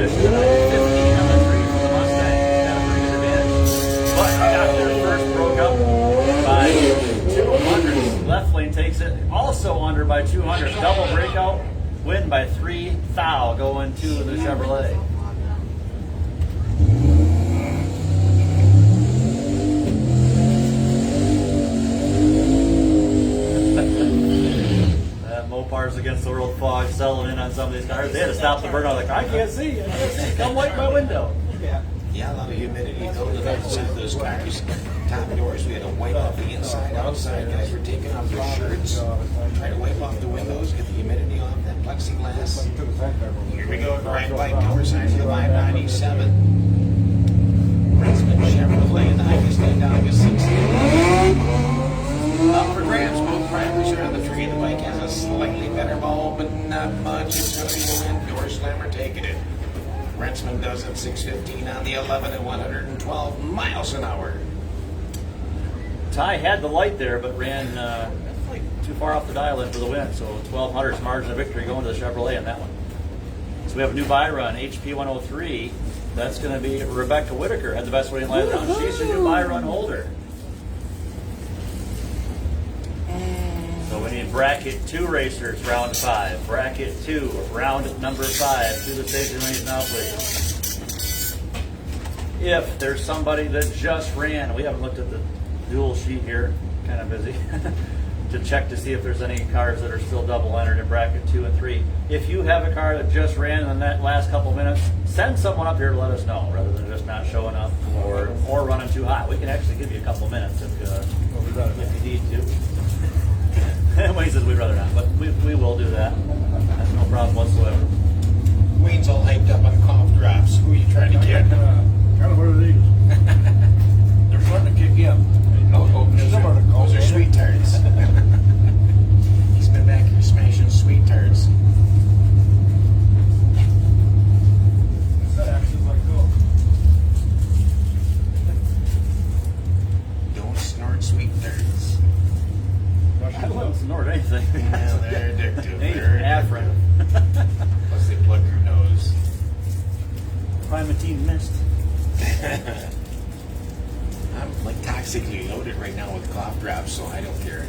Michigan. I did 15 on the 3 for the Mustang. Got a pretty good advantage. But I got there first, broke up by 200. Left lane takes it also under by 200. Double breakout, win by 3 thou going to the Chevrolet. MOPARS against the world fog settling in on some of these cars. They had to stop the burnout. Like, I can't see. Come wipe my window. Yeah, a lot of humidity building up inside those cars. Top doors, we had to wipe off the inside, outside. Guys were taking off their shirts, trying to wipe off the windows, get the humidity off that plexiglass. Here we go, right white power signs of the 597. Princeton Chevrolet, the highest end August 16th. Up for grabs, both drivers are on the 3. The bike has a slightly better ball, but not much. It's going to be a win. Door slammer taking it. Rentsman does it 6:15 on the 11 at 112 miles an hour. Ty had the light there, but ran too far off the dial in for the win. So 1,200's margin of victory going to the Chevrolet on that one. So we have a new buy run, HP 103. That's going to be Rebecca Whitaker. Had the best winning last round. She's your new buy run holder. So we need bracket 2 racers, round 5. Bracket 2, round number 5. To the station lanes now, please. If there's somebody that just ran, we haven't looked at the dual sheet here, kind of busy, to check to see if there's any cars that are still double entered in bracket 2 and 3. If you have a car that just ran in that last couple minutes, send someone up here to let us know, rather than just not showing up or running too hot. We can actually give you a couple minutes if you need to. Wayne says we'd rather not, but we will do that. That's no problem whatsoever. Wayne's all hyped up on cough drops. Who are you trying to get? Kind of what are these? They're starting to kick in. Those are sweet tarts. He's been back here smashing sweet tarts. That actually let go. Don't snort sweet tarts. I wouldn't snort anything. Yeah, they're addictive. They're aspirin. Plus they plug your nose. Primatine mist. I'm like toxically loaded right now with cough drops, so I don't care.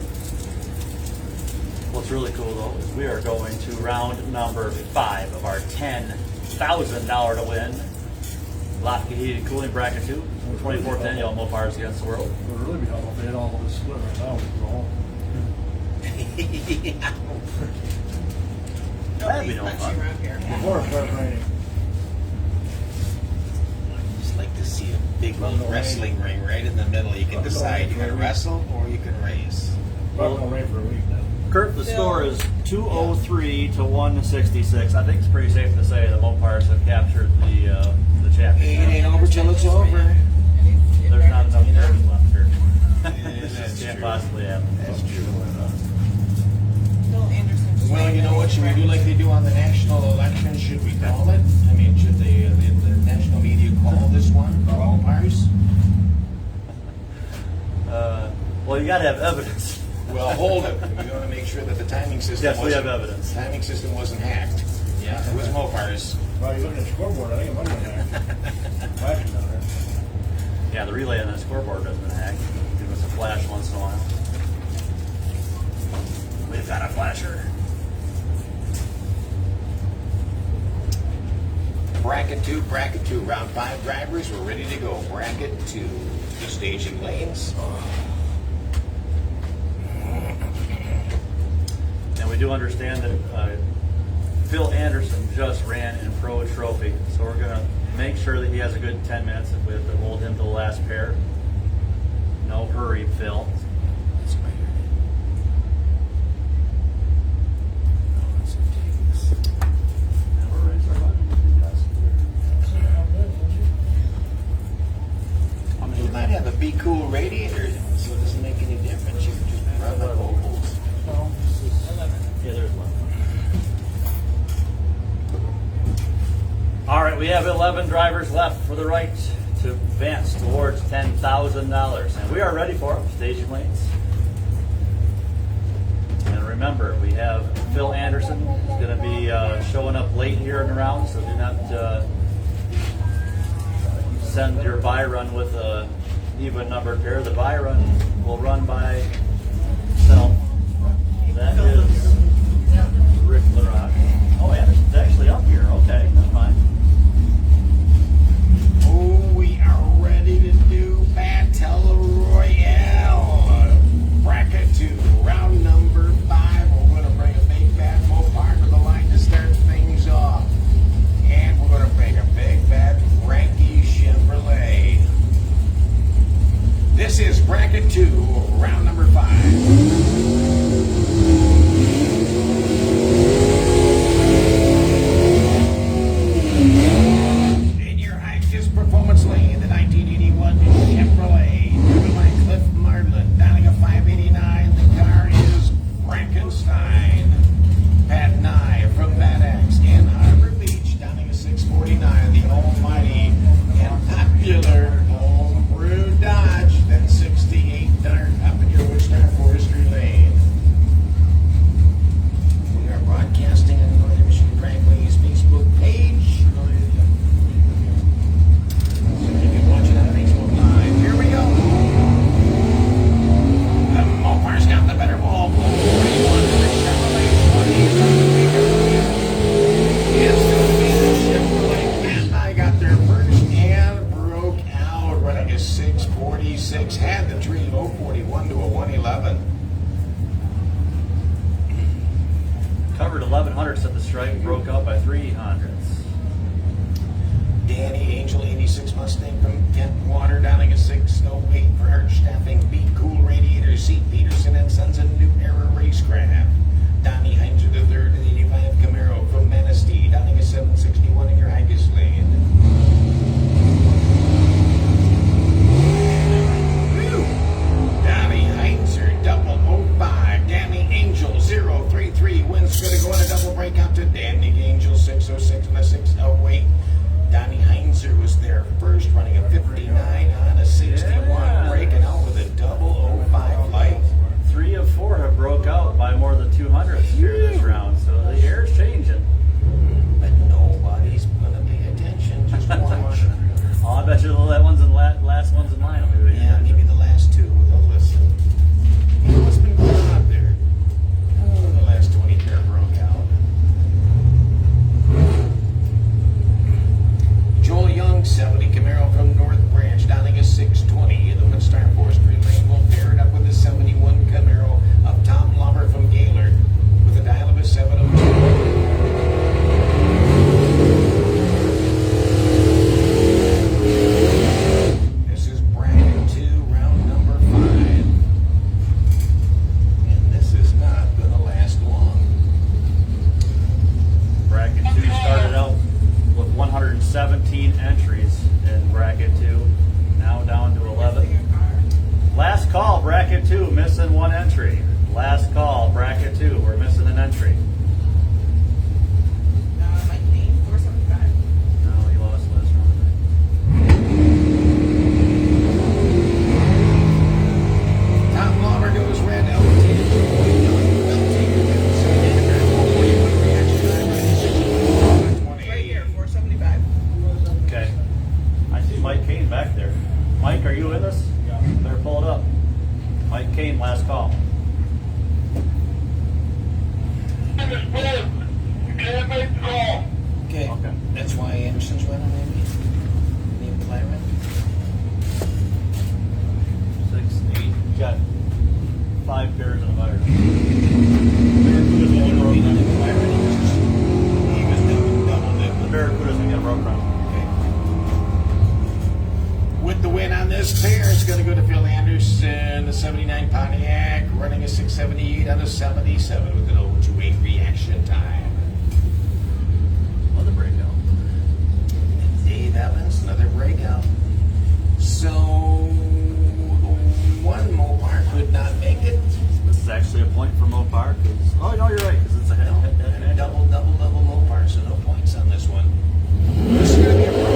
What's really cool though is we are going to round number 5 of our $10,000 to win Lafayette Heated Cooling Bracket 2, 24th annual MOPARS Against the World. It would really be helpful if they had all of this split right now. We could go home. That'd be no fun. Before it starts raining. Just like to see a big old wrestling ring right in the middle. You can decide you can wrestle or you can race. Probably gonna rain for a week now. Kurt, the score is 203 to 166. I think it's pretty safe to say the MOPARS have captured the It championship. ain't over till it's over. There's not enough turns left here. This That's just can't true. possibly happen. That's true. Bill Anderson. Well, you know what? Should we do like they do on the national election? Should we call it? I mean, should the national media call this one for MOPARS? Well, you got to have evidence. Well, hold it. We want to make sure that the timing system. Yes, we wasn't- have evidence. Timing system wasn't hacked. Yeah, it was MOPARS. Well, you're looking at the scoreboard. I think it might have been flashing down there. Yeah, the relay on the scoreboard doesn't hack. Give us a flash once in a while. We've got a flasher. Bracket 2, round 5 drivers. We're ready to go. Bracket 2, the staging lanes. And we do understand that Phil Anderson just ran in Pro Trophy, so we're going to make sure that he has a good 10 minutes if we have to hold him to the last pair. No hurry, Phil. That's my And we're ready to start You might have a Be Cool radiator, so it doesn't make any difference. You can just run the vocals. Yeah, there's one. All right, we have 11 drivers left for the right to advance towards $10,000, and we are ready for them. Staging lanes. And remember, we have Phil Anderson who's going to be showing up late here in the round, so do not send your buy run with a even numbered pair. The buy run will run by itself. That is Rick LaRock. Oh, Anderson's actually up here. Okay, never mind. Oh, we are ready to do Battle Royale. Bracket 2, round number 5. We're going to bring a big bad Mopar to the line to start things off. And we're going to bring a big bad Frankie Chevrolet. This is Bracket 2, round number 5. In your highest performance lane, the 1981 Chevrolet, driven by Cliff Marlin, dialing a 589. The car is Frankenstein. Pat Nye from Bad Axe in Harbor Beach, dialing a 649. The almighty and popular homebrew Dodge, that 68 Dart up in your Wichita Forestry Lane. We are broadcasting on the Northern Michigan Dragways Facebook page. You can watch it on Facebook Live. Here we go. The Mopars got the better ball. 41 to the Chevrolet. 20 is going to be the Chevrolet. And I got there first and broke out, running a 646. Had the tree 041 to a 111. Covered 1100s at the stripe, broke out by 300s. Danny Angel 86 Mustang from Kent Water, dialing a 608 for arch staffing, beat cool radiator seat, Peterson and Sons and New Era Racecraft. Donnie Heinzer the third in the 85 Camaro from Manistee, dialing a 761 in your Higas lane. Woo! Donnie Heinzer double 05, Danny Angel 033 wins, going to go on a double breakout to Danny Angel 606 and a 608. Donnie Heinzer was there first, running a 59 on a 61, Yeah. breaking out with a double 05 light. 3 of 4 have broke out by more than 200s here this round, so the air's changing. But nobody's going to pay attention, just watch. Oh, I bet you that one's in last one's in line. Maybe. Yeah, maybe the last two will listen. You know what's been going on up there? Oh, the last 20 pair broke out. Joel Young, 70 Camaro from North Branch, dialing a 620 in the Winstar Forestry Lane. Will pair it up with a 71 Camaro of Tom Lumber from Gaylord with a dial of a 702. This is bracket 2, round number 5. And this is not going to last long. Bracket 2 started out with 117 entries in bracket 2, now down to 11. Last call, bracket 2, missing 1 entry. Last call, bracket 2, we're missing an entry. Mike Dean, 475. No, he lost last round. Tom Lumber goes red, elevated to well taken with Right here, 475. Okay. I see Mike Kane back there. Mike, are you with us? Yeah. Better pull it up. Mike Kane, last call. Okay. Okay. That's why Anderson's running, maybe? The McLaren? 6, 8. You got 5 pairs in a butter. He was double The dipping. Barracuda's gonna get a broke round. With the win on this pair, it's going to go to Phil Anderson, the 79 Pontiac, running a 678 on a 77 with an 028 reaction time. Another breakout. And Dave Evans, another breakout. So, one Mopar could not make it. This is actually a point for Mopar. Oh, no, you're right, because it's a head. And a double Mopar, so no points on this one. This is going to be a pro.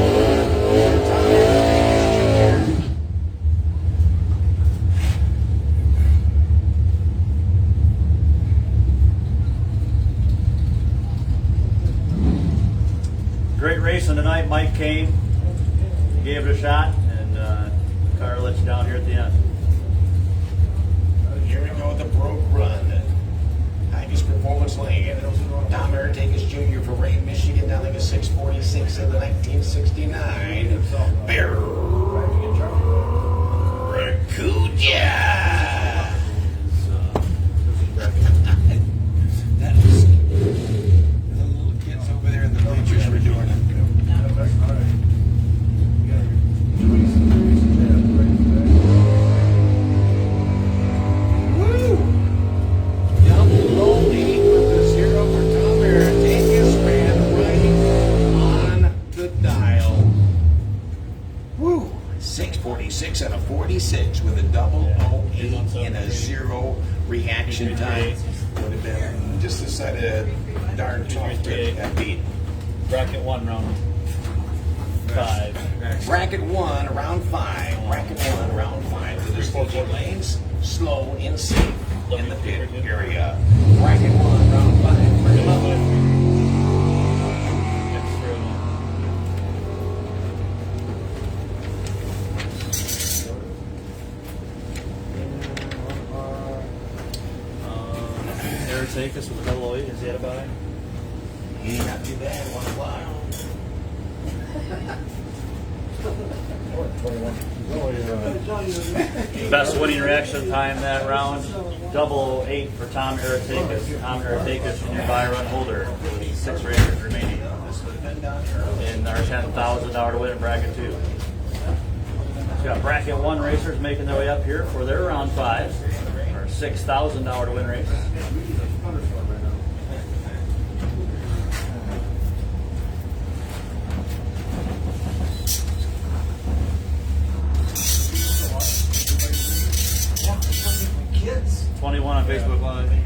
Great racing tonight, Mike Kane. gave it a shot, and the car let you down here at the end. Here we go with the broke run. Highest performance lane. Tom Aratakis Jr. from Ray, Michigan, down like a 646 in the 1969. Barracuda! That is the little kids over there in the bleachers were doing it. Woo! Double low eight with the zero for Tom Aratakis, ran right on the dial. Woo! 646 and a 46 with a double 08 and a zero reaction time. Would have been just a set of darn tough to that beat. Bracket 1, round 5. Bracket 1, round 5. Bracket 1, round 5. To the staging lanes, slow and safe in the pit area. Bracket 1, round 5. Bring 'em up. Aratakis with a double 08, is he at about it? Not too bad, 1 o'clock. Best winning reaction time that round, double 08 for Tom Aratakis. Tom Aratakis, junior buy run holder, with 6 racers remaining This would have been done early. in our $10,000 to win in bracket 2. We've got bracket 1 racers making their way up here for their round 5, or $6,000 to win race. Kids. 21 on Facebook Live. You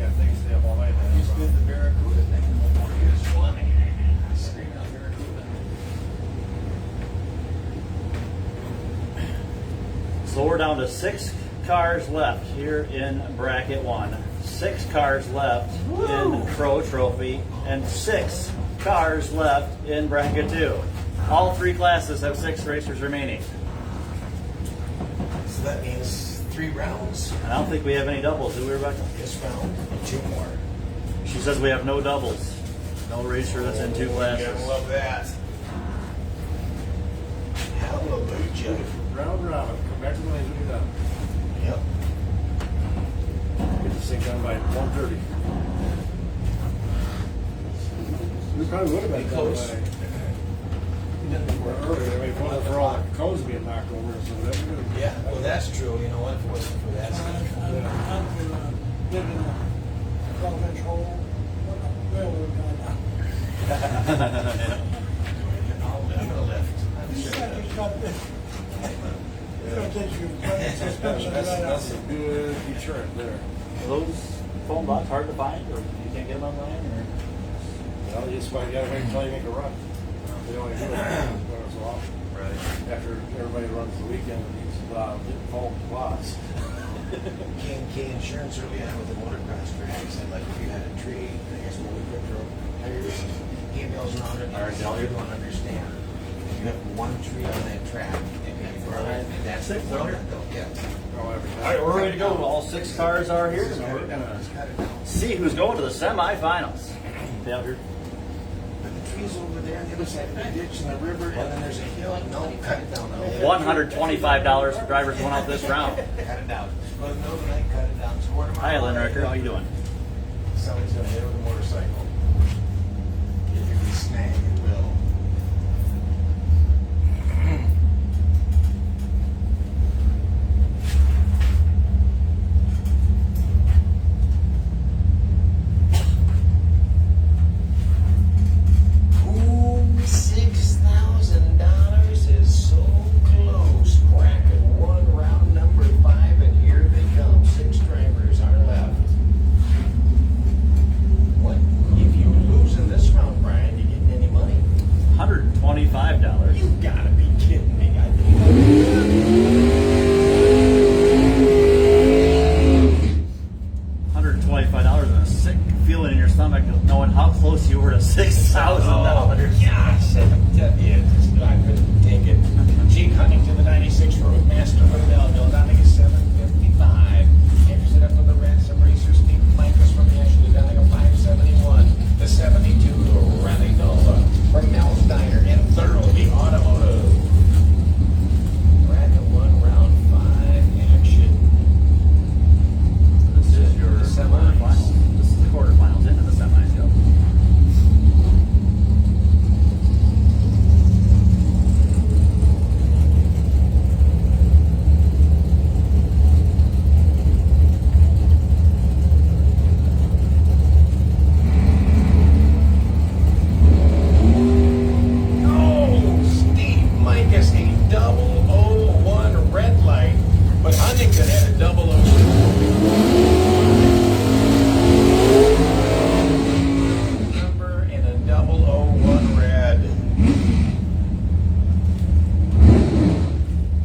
spin the Barracuda thing. Here's one. Screen on Barracuda. So we're down to 6 cars left here in bracket 1. 6 cars left in Pro Trophy, and 6 cars left in bracket 2. All 3 classes have 6 racers remaining. So that means 3 rounds. And I don't think we have any doubles, do we, Rebecca? This round, 2 more. She says we have no doubles. No racer that's in 2 You classes. gotta love that. Hallelujah. Round robin, come back to the lanes when you're done. Yep. Get this thing done by 1:30. We probably would have been Be done close. by earlier. I mean, for all the codes being knocked over, so whatever. Yeah, well, that's true. You know what? If it wasn't for that stuff. I'll never lift. I'm sure That's a good deterrent there. Are those phone bots hard to find, or you can't get them online? Or? Well, you just gotta wait until you make a run. They only do it once so often. Right. After everybody runs the weekend with these phone plots. K&K Insurance early on with the motocross tracks, and like if you had a tree, I guess when we put your tires, emails around it, you don't understand. If you have one tree on that track, and you burn it, and that's the one that they'll get. Oh, every time. All right, we're ready to go. All 6 cars are here. And we're gonna see who's going to the semifinals. Down here. But the trees over there on the other side of the ditch and the river, and then there's a hill. No, cut it down. $125 for drivers going out this round. Cut it down. Well, no, tonight, cut it down. It's a quarter mile. Hi, Lynn Ricker. How you doing? Somebody's gonna hit with a motorcycle. If you can snag, it will. Ooh, $6,000 is so close. Bracket 1, round number 5, and here they come. 6 drivers are left. What? If you lose in this round, Brian, you getting any money?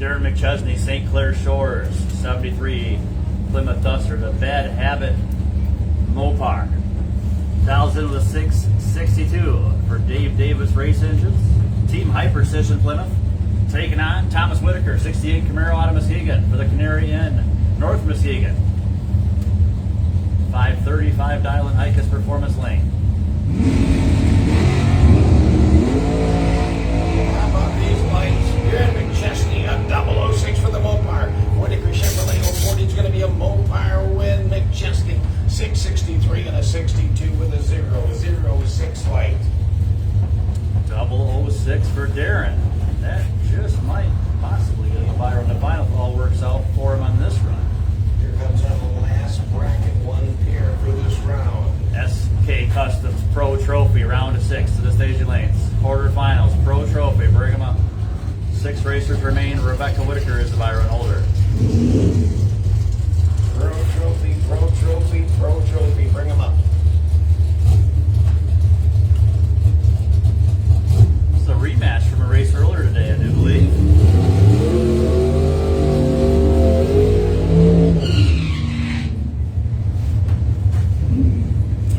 Darren McChesney, St. Clair Shores, 73 Plymouth Duster, the Bad Habit Mopar. Dials in with a 662 for Dave Davis Race Engines. Team High Precision Plymouth. Taking on Thomas Whitaker, 68 Camaro out of Muskegon for the Canary in North Muskegon. 535 dial in Icus Performance Lane. How about these lights? Darren McChesney, a 006 for the Mopar. Whitaker Chevrolet 040 is going to be a Mopar win. McChesney, 663 and a 62 with a 006 light. 006 for Darren. That just might possibly get a buyer on the final if all works out for him on this run. Here comes our last bracket, one pair for this round. SK Customs Pro Trophy, round of 6 to the staging lanes. Quarterfinals, Pro Trophy, bring them up. 6 racers remain. Rebecca Whitaker is the buyer and holder. Pro Trophy, Pro Trophy, Pro Trophy, bring them up. This is a rematch from a race earlier today, I do believe.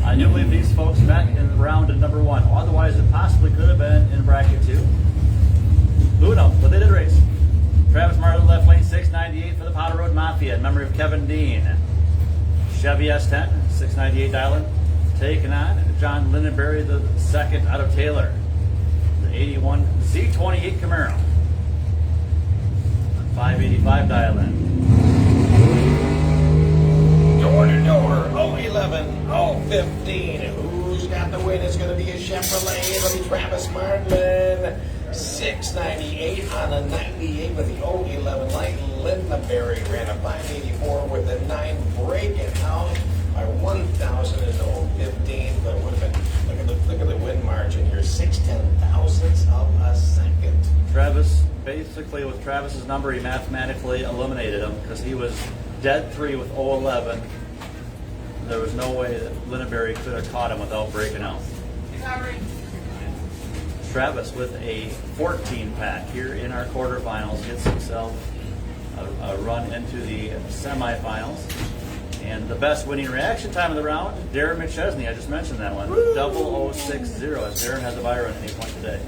I do believe these folks met in round of number 1. Otherwise, it possibly could have been in bracket 2. Who knows? But they did race. Travis Martin, left lane, 698 for the Powder Road Mafia in memory of Kevin Dean. Chevy S10, 698 dialing. Taking on John Lindenberry, the second out of Taylor. The 81 Z28 Camaro. 585 dialing. Door to door, 011, 015. Who's got the win? It's going to be a Chevrolet. It'll be Travis Martin. 698 on a 98 with the 011 light. Lindenberry ran a 584 with a 9 breaking out by 1,000 in 015. But would have been, look at the win margin here, 6/10,000ths of a second. Travis, basically with Travis's number, he mathematically eliminated him because he was dead 3 with 011. There was no way that Lindenberry could have caught him without breaking out. Travis with a 14 pack here in our quarterfinals gets himself a run into the semifinals. And the best winning reaction time of the round, Darren McChesney, I just mentioned that one, 0060, as Darren has a buy run at any point today.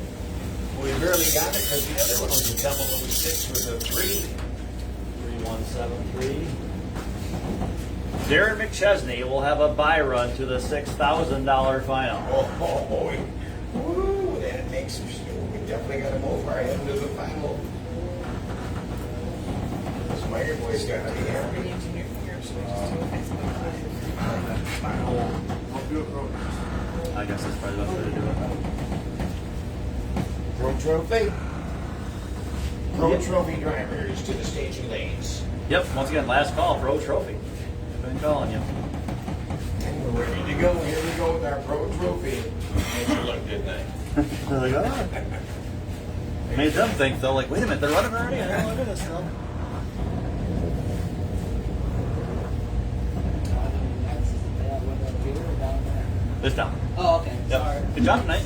We barely got it because the other one was a 006 with a 3. 3173. Darren McChesney will have a buy run to the $6,000 final. Oh, woo, that makes we definitely got to move our head to the final. This Meyer boy's got to be happy. I guess that's probably the best way to do it. Pro Trophy. Pro Trophy drivers to the staging lanes. Yep, once again, last call, Pro Trophy. I've been calling you. And we're ready to go. Here we go with our Pro Trophy. Made you look, didn't I? They're like, oh. Made them think, though, like, wait a minute, they're running already? I don't look at this now. It's down. Oh, okay. Yep. Sorry. Good job tonight.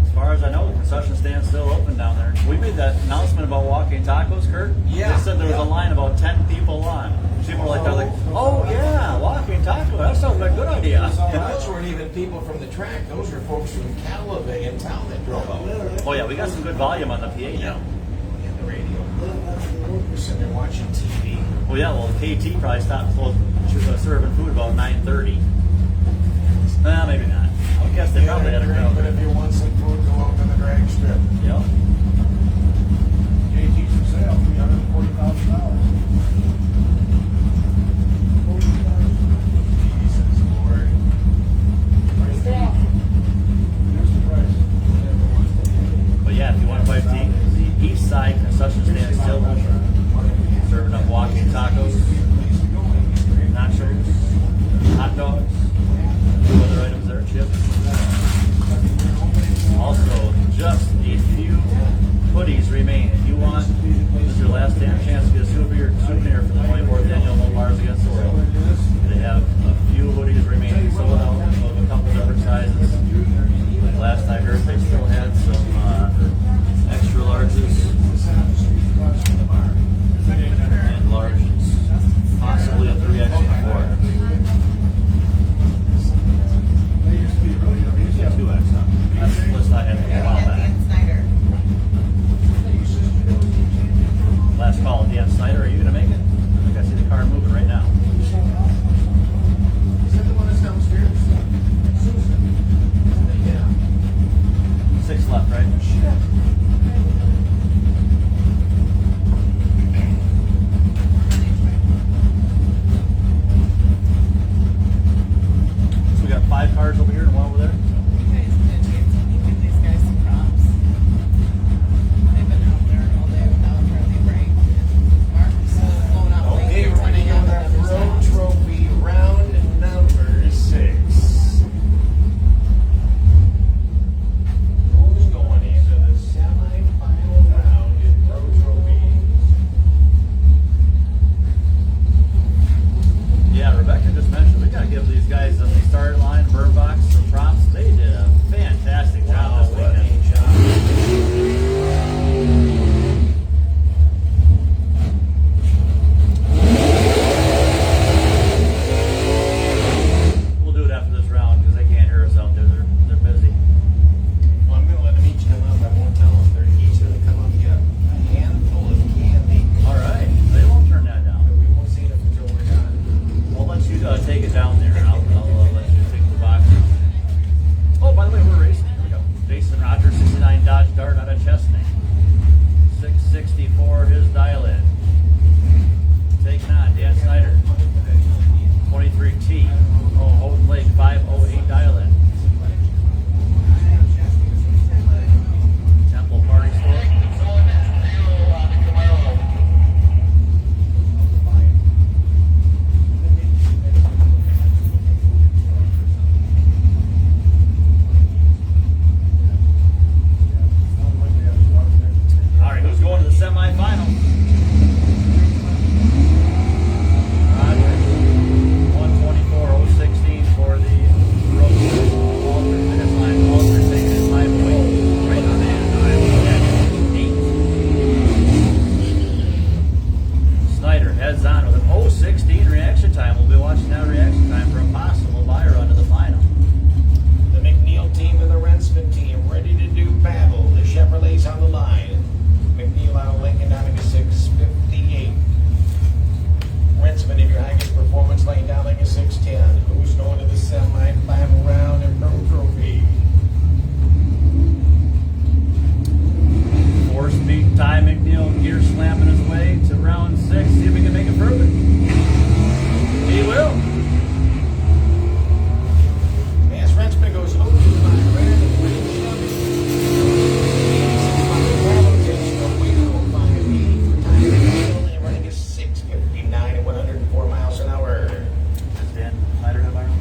As far as I know, the concession stand's still open down there. We made that announcement about walking tacos, Kurt. Yeah. They said there was a line about 10 people on. People were like, they're like, oh yeah, walking taco. That sounds like a good idea. And those weren't even people from the track. Those were folks from Calavig in town that drove out. Oh yeah, we got some good volume on the PA now. And the radio. We're sitting there watching TV. Well, yeah, well, KT probably stopped serving food about 9:30. Maybe not. I guess they probably had a crowd. But if you want some food, go out to the drag strip. Yep. JT's for sale, $340,000. Jesus Lord. Here's the price. But yeah, if you want to buy tea, the east side concession stand is still open. Serving up walking tacos, nachos, hot dogs, other items there, chips. Also, just a few hoodies remain. If you want, this is your last damn chance over here and one over there? You guys did give these guys some props. They've been out there all day without hardly a break. Mark's going out late. Okay, we're ready to go with that road trophy round number 6. Who's going into the semi-final round in road trophy? Yeah, Rebecca just mentioned we gotta give these guys on the start line, burn box, some props. They did a fantastic job this what a weekend. job. We'll do it after this round because they can't hear us out there. They're busy. Well, I'm gonna let them each come up. I won't tell them. They're each gonna come up and get a handful of candy. All right, they won't turn that down. But we won't see them until we're done. We'll let you take it down there, and I'll let you take the box. Oh, by the way, we're racing. Here we go. Jason Rogers, 69 Dodge Dart out of Chestnut. 664 his dial-in. Taking on Dan Snyder. 23T. Houghton Lake 508 dial-in. Temple Party Store. All right, who's going to the semifinal? Roger. 124.016 for the road. Walter finish line. Walter taking his 5 away. Right on in. At 8. Snyder heads on with an 016 reaction time. We'll be watching that reaction time for a possible buy run to the final. The McNeil team and the Rensman team ready to do battle. The Chevrolet's on the line. McNeil out of Lincoln down to 658. Rensman in your highest performance lane down like a 610. Who's going to the semi-final round in Pro Trophy? 4-speed time, McNeil gear slamming his way to round 6. See if we can make it further. He will. As Rensman goes over to the line, right at the green Chevy. 86 Bravo takes no way to 05 and 80 for time. McNeil and running a 659 at 104 miles an hour. Does Dan Snyder have iron?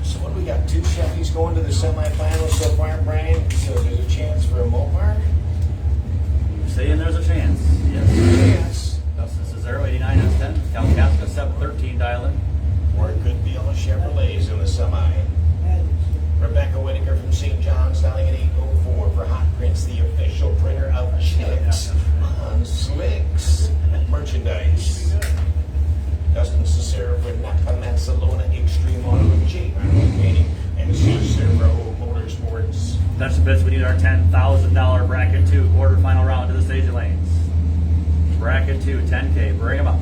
So what do we got? 2 Chevys going to the semifinals so far, Brian. So there's a chance for a Mopar. Saying there's a chance. Yes. Yes. Dustin Cesaro, 89 out of 10. Cal Casca, 713 dial-in. Or it could be on the Chevrolets in the semi. Rebecca Whitaker from St. John's selling at 804 for Hot Prince, the official printer of Chicks on Slicks merchandise. Dustin Cicero for Napa Mansalona Extreme Auto and J. Painting and Cicero Motorsports. That's the bits. We need our $10,000 bracket 2 quarterfinal round to the stage lanes. Bracket 2, 10K. Bring them up.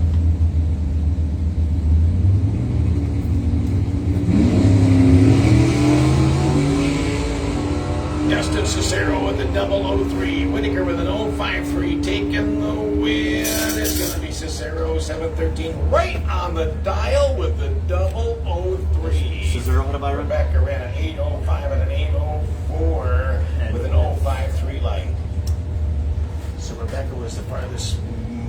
Dustin Cicero with the 003. Whitaker with an 053. Taking the win. It's going to be Cicero 713 right on the dial with the 003. Cesaro, what about Rebecca ran an 805 and an 804 with an 053 light. So Rebecca was the farthest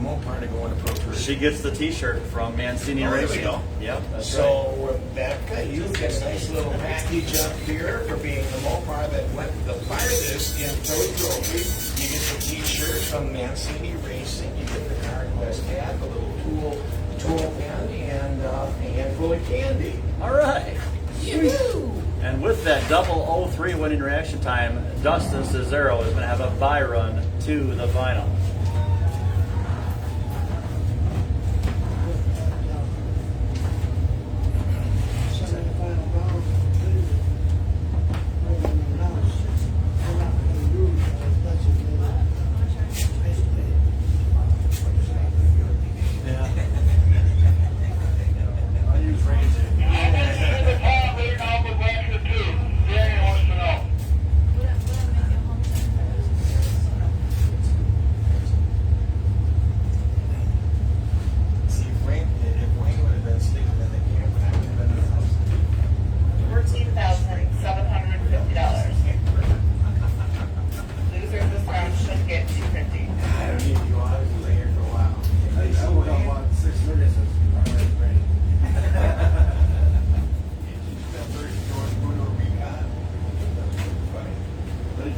Mopar to go into Pro Tour. She gets the T-shirt from Mancini Oh, there we Racing. go. Yep, that's So, Rebecca, you get a nice little package up here for being the Mopar that went the farthest in Pro Trophy. You get the T-shirt from Mancini Racing. You get the CarQuest hat, the little tool pen, and a handful of candy. All right. Yoo-hoo! And with that 003 winning reaction time, Dustin Cesaro is going to have a bye run to the final.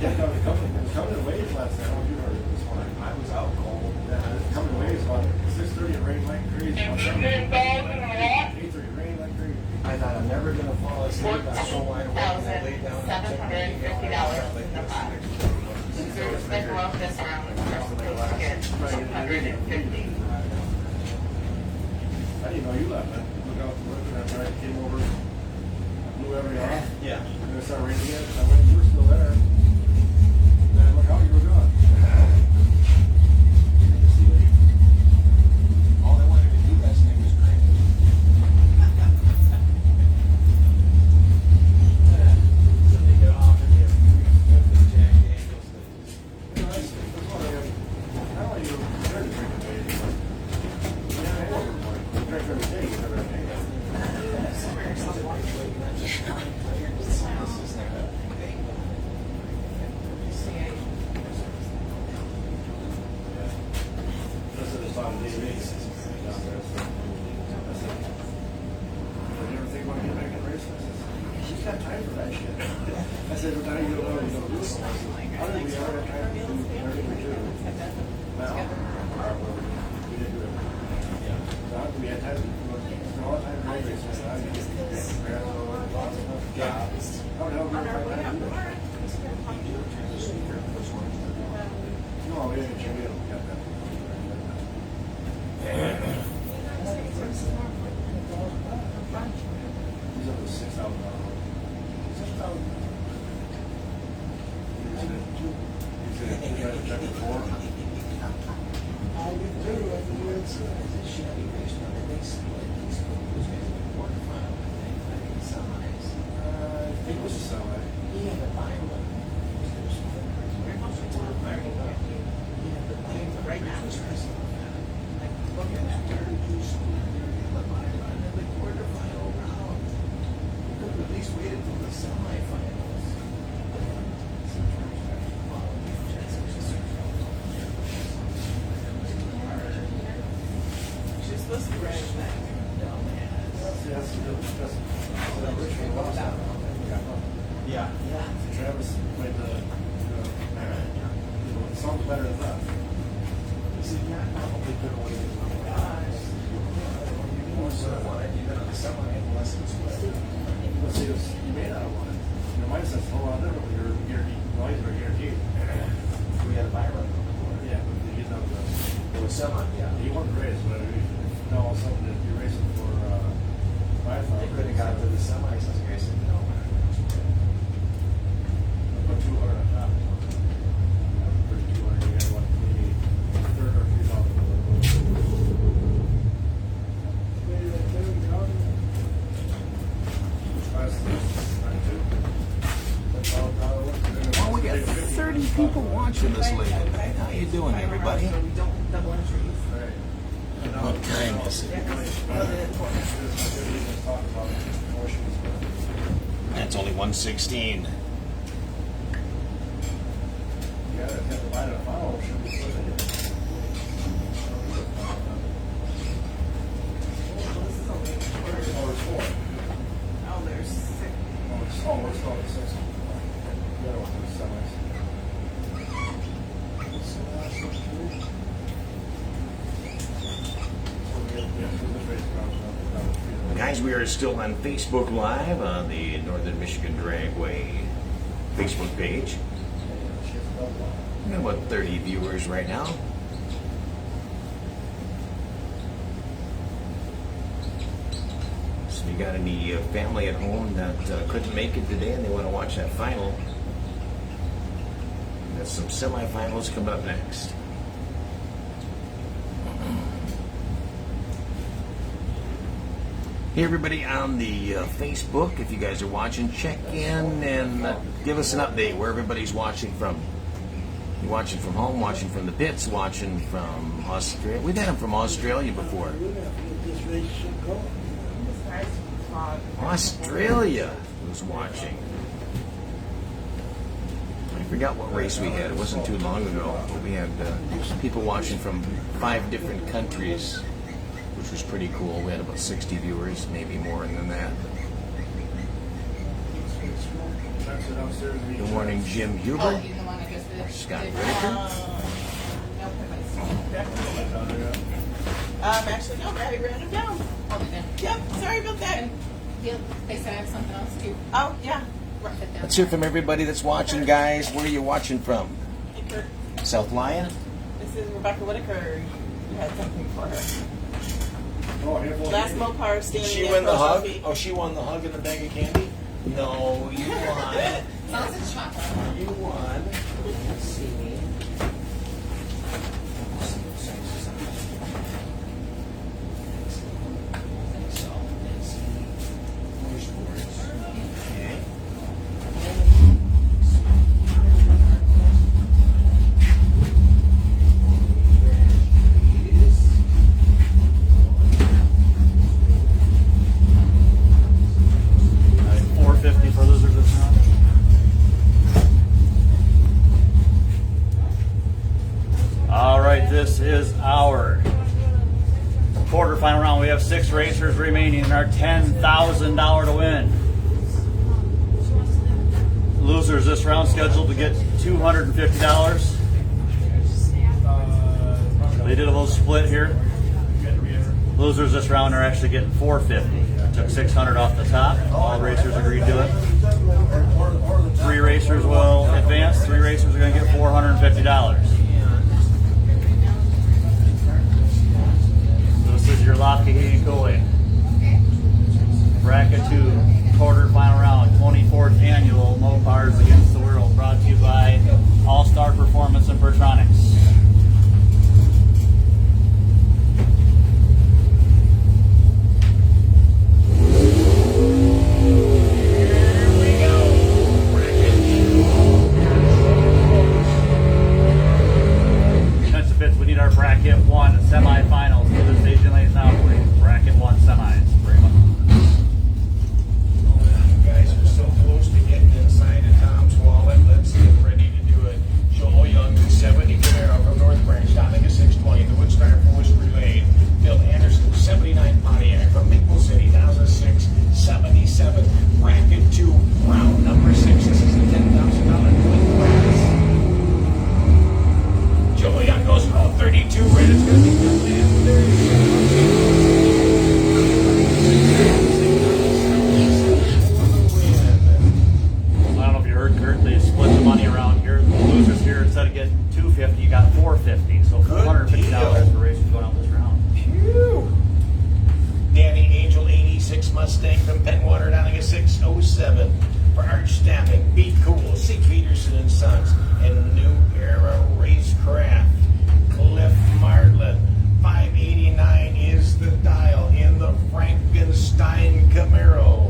Yeah, coming in waves last night. I don't know if you heard it this morning. I was out cold. Yeah, coming in waves about 6:30. It rained like crazy. 8:30 rained like crazy. I thought I'm never gonna fall asleep. I was so wide awake and I laid down and checked my email. $750 in the pot. Losers stick around this round. First place gets 150. I didn't know you left. I look out the window after I came over, blew everything off. Yeah. And it started raining again. I went, you were still there. And then look out, you were gone. All I wanted to do last night was drink. So they get off and they have the Jack Daniels. That's why I don't even care to drink the day anymore. Yeah, I am. I drink every day, you never have any. This is on TV. Down there, so. I said, "You ever think about getting back in racing?" I said, "She's got time for that shit." I said, "But now you don't know what you're going to do." How did we ever have time to do everything we do? Now, we didn't do everything. Now, we had time to do all the time to racing. Now you get lots of stuff. How the hell do we find time to do that? No, we didn't change it. We got that. He's up to $6,000. 6,000. He said, "You guys check the floor." I think it was a semi. Right now. At least wait until the semifinals. She's supposed to be right back. Yeah. Travis played the song's better than that. See, yeah, probably could have waited a little while. You more so wanted, you got on the semi unless it's wet. Let's see, you may not have won it. Your mindset's a whole lot different when you're guaranteed. Well, he's guaranteed. We had a bye run. Yeah, but he's not the. It was semi, yeah. He won the race, but now all of a sudden if you're racing for They could have got to the semis, as I said, no. Put 200 on top. For 200, you got what, maybe third or 3,000. Well, we got 30 people watching this lady. How you doing, everybody? So we don't double entries. What time is it? That's only 1:16. Yeah, if you have to buy it a follow, should be put in it. This is only Oh, it's 4. Oh, there's 6. Oh, it's only 6. The other one was semis. Guys, we are still on Facebook Live on the Northern Michigan Dragway Facebook page. We got about 30 viewers right now. So you got any family at home that couldn't make it today and they want to watch that final? Got some semifinals coming up next. Hey everybody on the Facebook, if you guys are watching, check in and give us an update where everybody's watching from. You watching from home, watching from the pits, watching from Australia. We've had them from Australia before. Australia was watching. I forgot what race we had. It wasn't too long ago, but we had people watching from 5 different countries, which was pretty cool. We had about 60 viewers, maybe more than that. Checks it downstairs. Good morning, Jim Oh, Huber. you the one that just did. Scott did, Whitaker. Nope, Actually, no, Gabby ran him down. oh, they did. Yep, sorry about that. They said I have something else too. Oh, yeah. Write it down. Let's hear from everybody that's watching, guys. Where are you watching from? Hey, Kurt, South Lyon? this is Rebecca Whitaker. You had something for her. Oh, handful of Last candy. MOPARS Did standing she at win the Pro hug? Trophy. Oh, she won the hug and the bag of candy? No, you won. Sausage chocolate. You won. Let's see. Okay. $4.50 for losers this round. All right, this is our quarterfinal round. We have 6 racers remaining in our $10,000 to win. Losers this round scheduled to get $250. They did a little split here. Losers this round are actually getting $450. Took $600 off the top. All racers agreed to it. 3 racers will advance. 3 racers are going to get $450. This is your Lockheed and cooling. Bracket 2, quarterfinal round, 24th annual MOPARS Against the World, brought to you by All-Star Performance and Pertronics. We need our bracket 1 semifinals for the Station Lanes now, please. Bracket 1 semis. Very much. You guys are so close to getting inside of Tom's wallet. Let's get ready to do it. Joel Young, 70 Camaro from North Branch, Donica 620, the Woodstar Forestry Lane. Bill Anderson, 79 Pontiac from Maple City, 1006, 77. Bracket 2, round number 6. This is the $10,000 prize. Joel Young goes for all 32, right? It's going to be good. I don't know if you heard Kurt, they split the money around here. The losers here, instead of getting $250, you got $450. So $450 for racers going out this round. Phew. Danny Angel, 86 Mustang from Penwater, Donica 607. For Arch Staffing, Be Cool, C. Peterson and Sons, and New Era Racecraft. Cliff Marlin, 589 is the dial in the Frankenstein Camaro.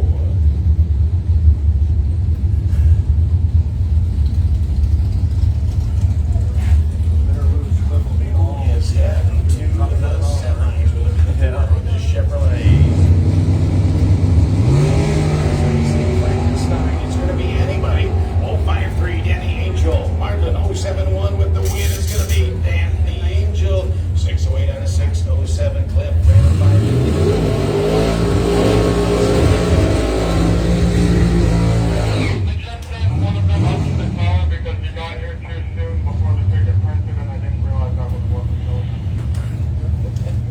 Is heading to the semis with the Chevrolet. Frankenstein, it's going to be anybody. 053 Danny Angel. Marlin 071 with the win is going to be Danny Angel. 608 on a 607 Cliff. One of them up to the car because you got here too soon before the ticket printed and I didn't realize that was what was going on.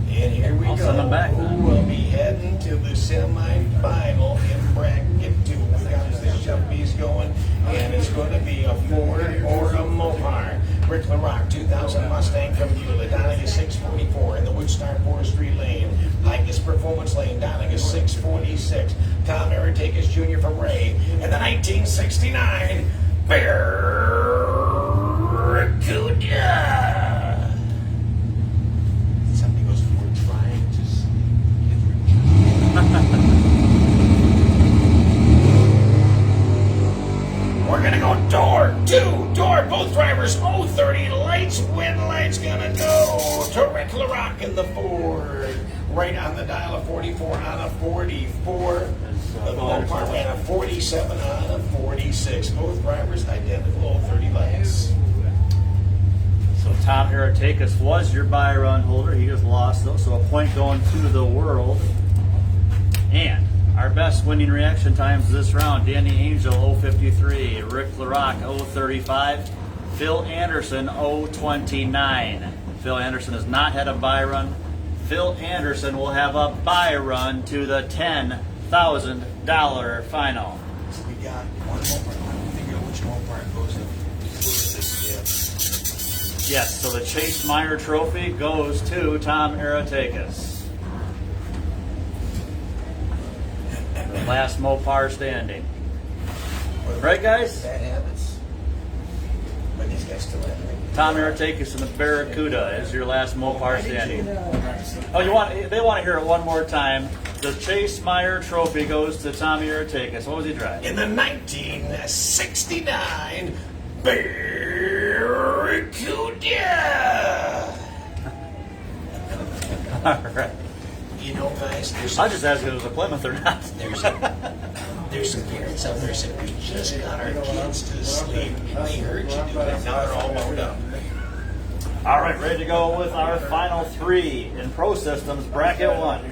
And here we I'll go. send them back, Who then. will be heading to the semifinal in bracket 2? We got the Chevys going, and it's going to be a Ford or a Mopar. Rick LaRock, 2000 Mustang from Beulah, Donica 644 in the Woodstar Forestry Lane. Lycus Performance Lane, Donica 646. Tom Aratakis Jr. from Ray, and the 1969 Barracuda. Something goes forward trying to We're gonna go door 2, door, both drivers, 030 lights, wind lights gonna go to Rick LaRock in the Ford. Right on the dial of 44 on a 44. The Mopar ran a 47 on a 46. Both drivers identical, 030 lights. So Tom Aratakis was your buy run holder. He just lost though, so a point going to the world. And Our best winning reaction times this round: Danny Angel 053, Rick LaRock 035, Phil Anderson 029. Phil Anderson has not had a buy run. Phil Anderson will have a buy run to the $10,000 final. So we got one Mopar. I don't figure out which Mopar goes to this. Yes, so the Chase Meyer Trophy goes to Tom Aratakis. The last Mopar standing. Right, guys? Bad habits. But these guys still have it. Tom Aratakis and the Barracuda is your last Mopar standing. Oh, they want to hear it one more time. The Chase Meyer Trophy goes to Tommy Aratakis. What was he driving? In the 1969 Barracuda. All right. You know, guys, I just asked if it was a Plymouth or not. there's some parents out there saying, we just got our kids to sleep, and they heard you do it. Now they're all loaded up. All right, ready to go with our final three in Pro Systems Bracket 1.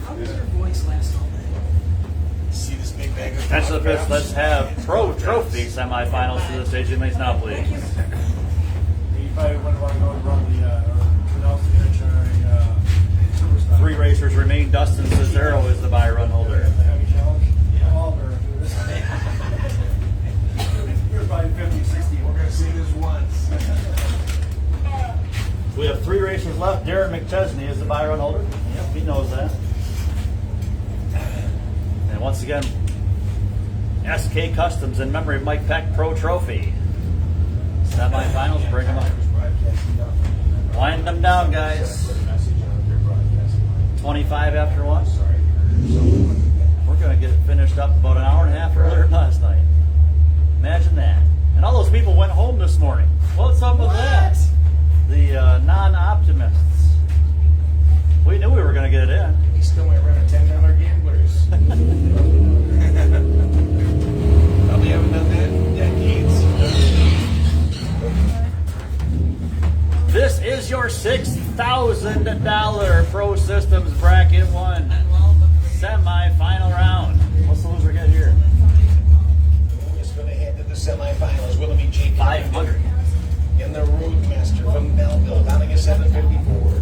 How does your voice last all day? See this big bag of Next to the pitch, let's have Pro Trophy semifinals to the stage. Lanes now, please. You probably wouldn't want to go and run the, or announce the Superstar. Three racers remain. Dustin Cesaro is the buy run holder. The heavy challenge? Yeah. All or do this. You're probably 50, 60. We're going to see this once. We have three racers left. Darren McChesney is the buy run holder. Yep, he knows that. And once again, SK Customs in memory of Mike Peck Pro Trophy. Semifinals, bring them up. Wind them down, guys. 25 after 1. We're going to get it finished up about an hour and a half earlier than last night. Imagine that. And all those people went home this morning. What's up with that? The non-optimists. We knew we were going to get it in. He still might run a $10 gamblers. Probably haven't done that in decades. This is your $6,000 Pro Systems Bracket 1 semi-final round. What's the loser get here? Just going to head to the semifinals. Will it be Jake 500. in the Roadmaster from Belleville, mounting a 754.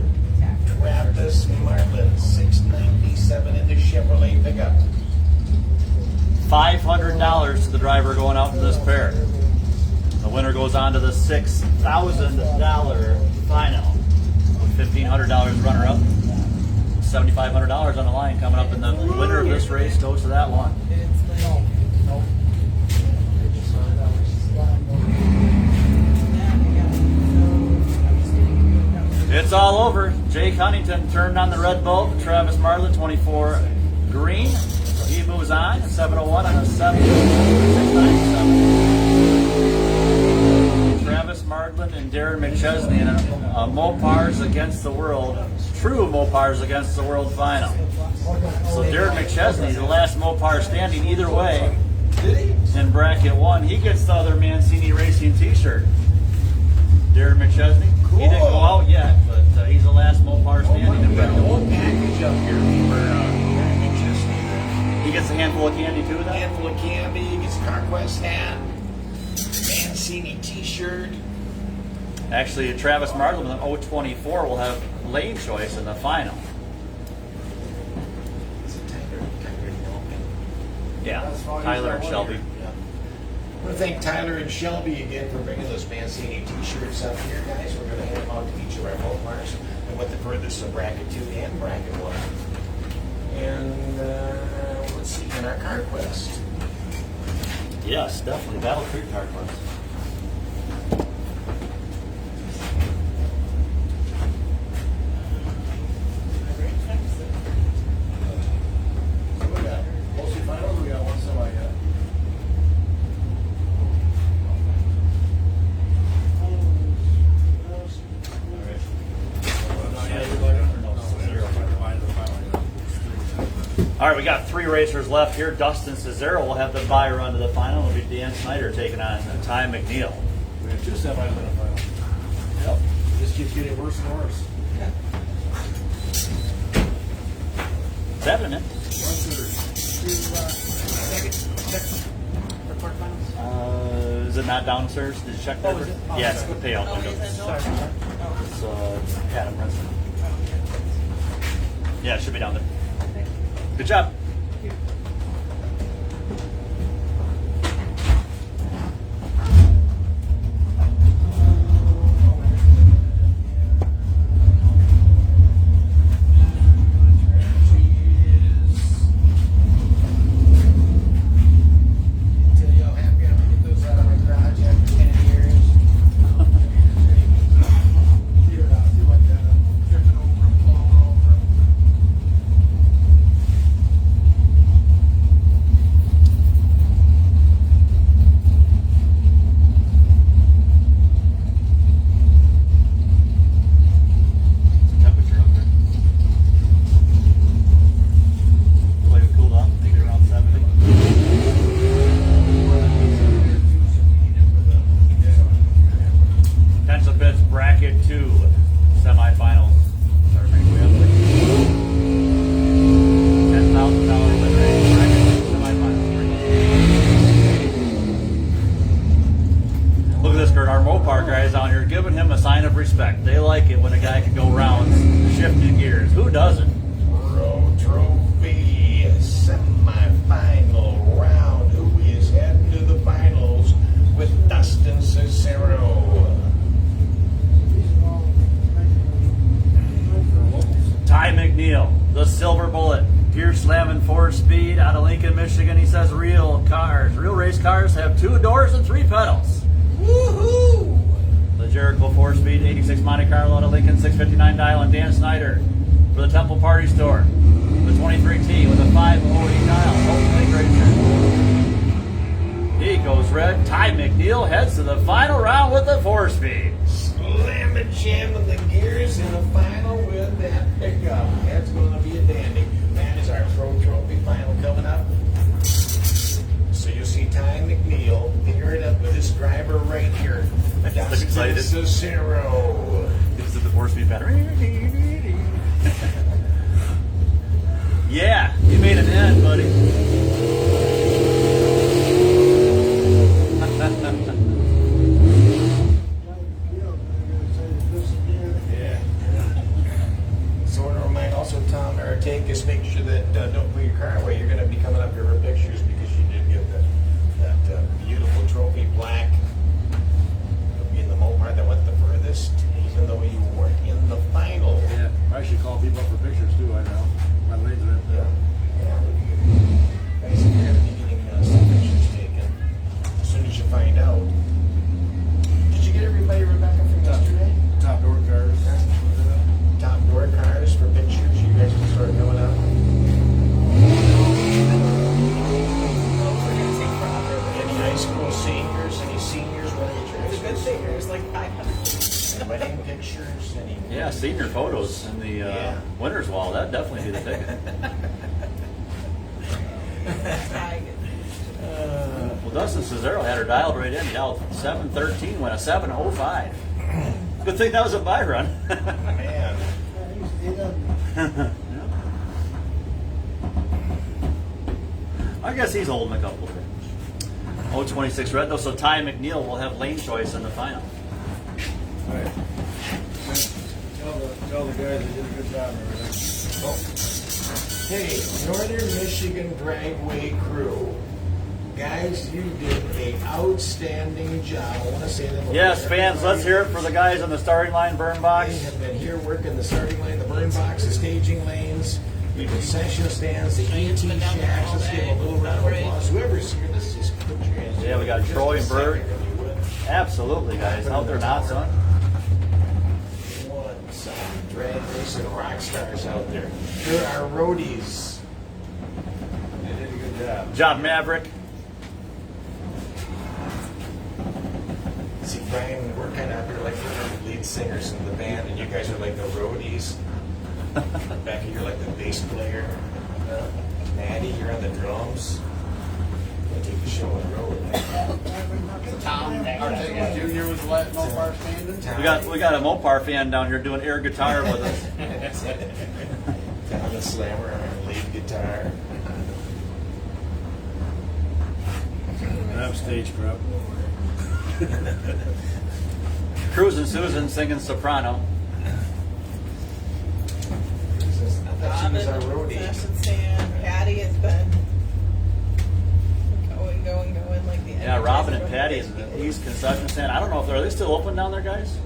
Travis Marlin, 697 in the Chevrolet pickup. $500 to the driver going out in this pair. The winner goes on to the $6,000 final. With $1,500 runner-up. $7,500 on the line coming up, and the winner of this race goes to that one. It's all over. Jake Huntington turned on the red bulb. Travis Marlin, 24 green. So he moves on. 701 on a 697. Travis Marlin and Darren McChesney in a MOPARS Against the World, true MOPARS Against the World final. So Darren McChesney, the last Mopar standing either way in bracket 1. He gets the other Mancini Racing t-shirt. Darren McChesney. He didn't go out yet, but he's the last Mopar standing in We got bracket a whole 1. package up here for just He gets a handful of candy too, a then? handful of candy, he gets a CarQuest hat, Mancini t-shirt. Actually, Travis Marlin with an 024 will have lane choice in the final. Is it Tyler? Yeah, That's fine. Tyler and Shelby. I want to thank Tyler and Shelby again for bringing those Mancini t-shirts up here, guys. We're going to hand them out to each of our Mopars and what the furthest of bracket 2 and bracket 1. And let's see, in our CarQuest. Yes, definitely. Battle Creek Car Quest. So we got mostly finals, we got one semi yet. All right, we got three racers left here. Dustin Cesaro will have the bye run to the final. It'll be Dan Snyder taking on Ty McNeil. 2 semis in a final. Yep. It just keeps getting worse and worse. 7, man. 1/3. For quarterfinals? Is it not downstairs? Did you check that? Oh, is it? Oh, Yes, sorry. the payout Oh, window. is that Sorry. Joel? Oh. It's Adam Renson. Oh, Yeah, it should be down there. Good job. Tell you how happy I'm to get those out of my garage after 10 years. Clear it out, see like that. Drifting over and falling over. Temperature up there. Like it cooled off, maybe around 70. Potential bids bracket 2 semifinals. Sorry, make way up there. $10,000 win rate bracket 2 semifinals. Look at this, Kurt. Our Mopar guys out here giving him a sign of respect. They like it when a guy can go rounds, shifting gears. Who doesn't? Pro Trophy semifinal round. Who is heading to the finals with Dustin Cicero? Ty McNeil, the silver bullet, gear slamming 4-speed out of Lincoln, Michigan. He says real race cars have 2 doors and 3 pedals. Woohoo! The Jericho 4-speed 86 Monte Carlo out of Lincoln, 659 dial, and Dan Snyder for the Temple Party Store. The 23T with a 508 dial. Hopefully He goes red. Ty McNeil heads to the final round with the 4-speed. Slamming, jamming the gears in the final with that pickup. That's going to be a dandy. That is our Pro Trophy final coming up. So you'll see Ty McNeil paired up with this driver right here. Dustin excited. Cicero. This is the 4-speed battery. Yeah, you made an end, buddy. Yeah. So I want to remind also Tom Aratakis, make sure that don't put your car away. You're going to be coming up here for pictures because you did get that beautiful trophy plaque. You'll be in the Mopar that went the furthest, even though you weren't in the final. Yeah, I should call people up for pictures too, I know. My lane's right there. Yeah, guys, you're going to be getting some pictures taken as soon as you find out. Did you get everybody, Rebecca, from yesterday? Top door cars. Top door cars for pictures. You guys can start going up. Those are gonna take forever. Any high school seniors? Any seniors want to get your It's a good thing there's like 500. Any wedding pictures? Any? Yeah, senior photos in the Yeah. winner's wall. That'd definitely be the ticket. Well, Dustin Cicero had her dialed right in. He dialed 713, went a 705. Good thing that was a buy run. Man. I guess he's holding a couple of it. 026 red though, so Ty McNeil will have lane choice in the final. All right. Tell the guys they did a good job and everything. Oh. Hey, Northern Michigan Dragway crew. Guys, you did an outstanding job. I want to say that. Yes, fans, let's hear it for the guys on the starting line burn They box. have been here working the starting line, the burn box, the staging lanes, the concession stands, the ET shacks. Let's give a little round of applause. Whoever's here, let's just put your hands. Yeah, we got Just Troy a and Bird. second, if you would. Absolutely, guys. Out there not, son. Some drag racing rock stars out there. There are roadies. They did a good job. Job Maverick. See, Brian, we're kind of up here like the lead singers in the band, and you guys are like the roadies. Becky, you're like the bass player. Maddie, you're on the drums. We'll take the show on the road. Tom Artigas Jr. was the last MOPARS standing. We got a Mopar fan down here doing air guitar with us. Tom the Slammer on lead guitar. I'm stage prep. Cruising Susan singing soprano. I thought she was our Robin, roadie. concession stand. Patty has been going like the. Yeah, Robin and Patty in the East concession stand. I don't know if are they still open down there, guys?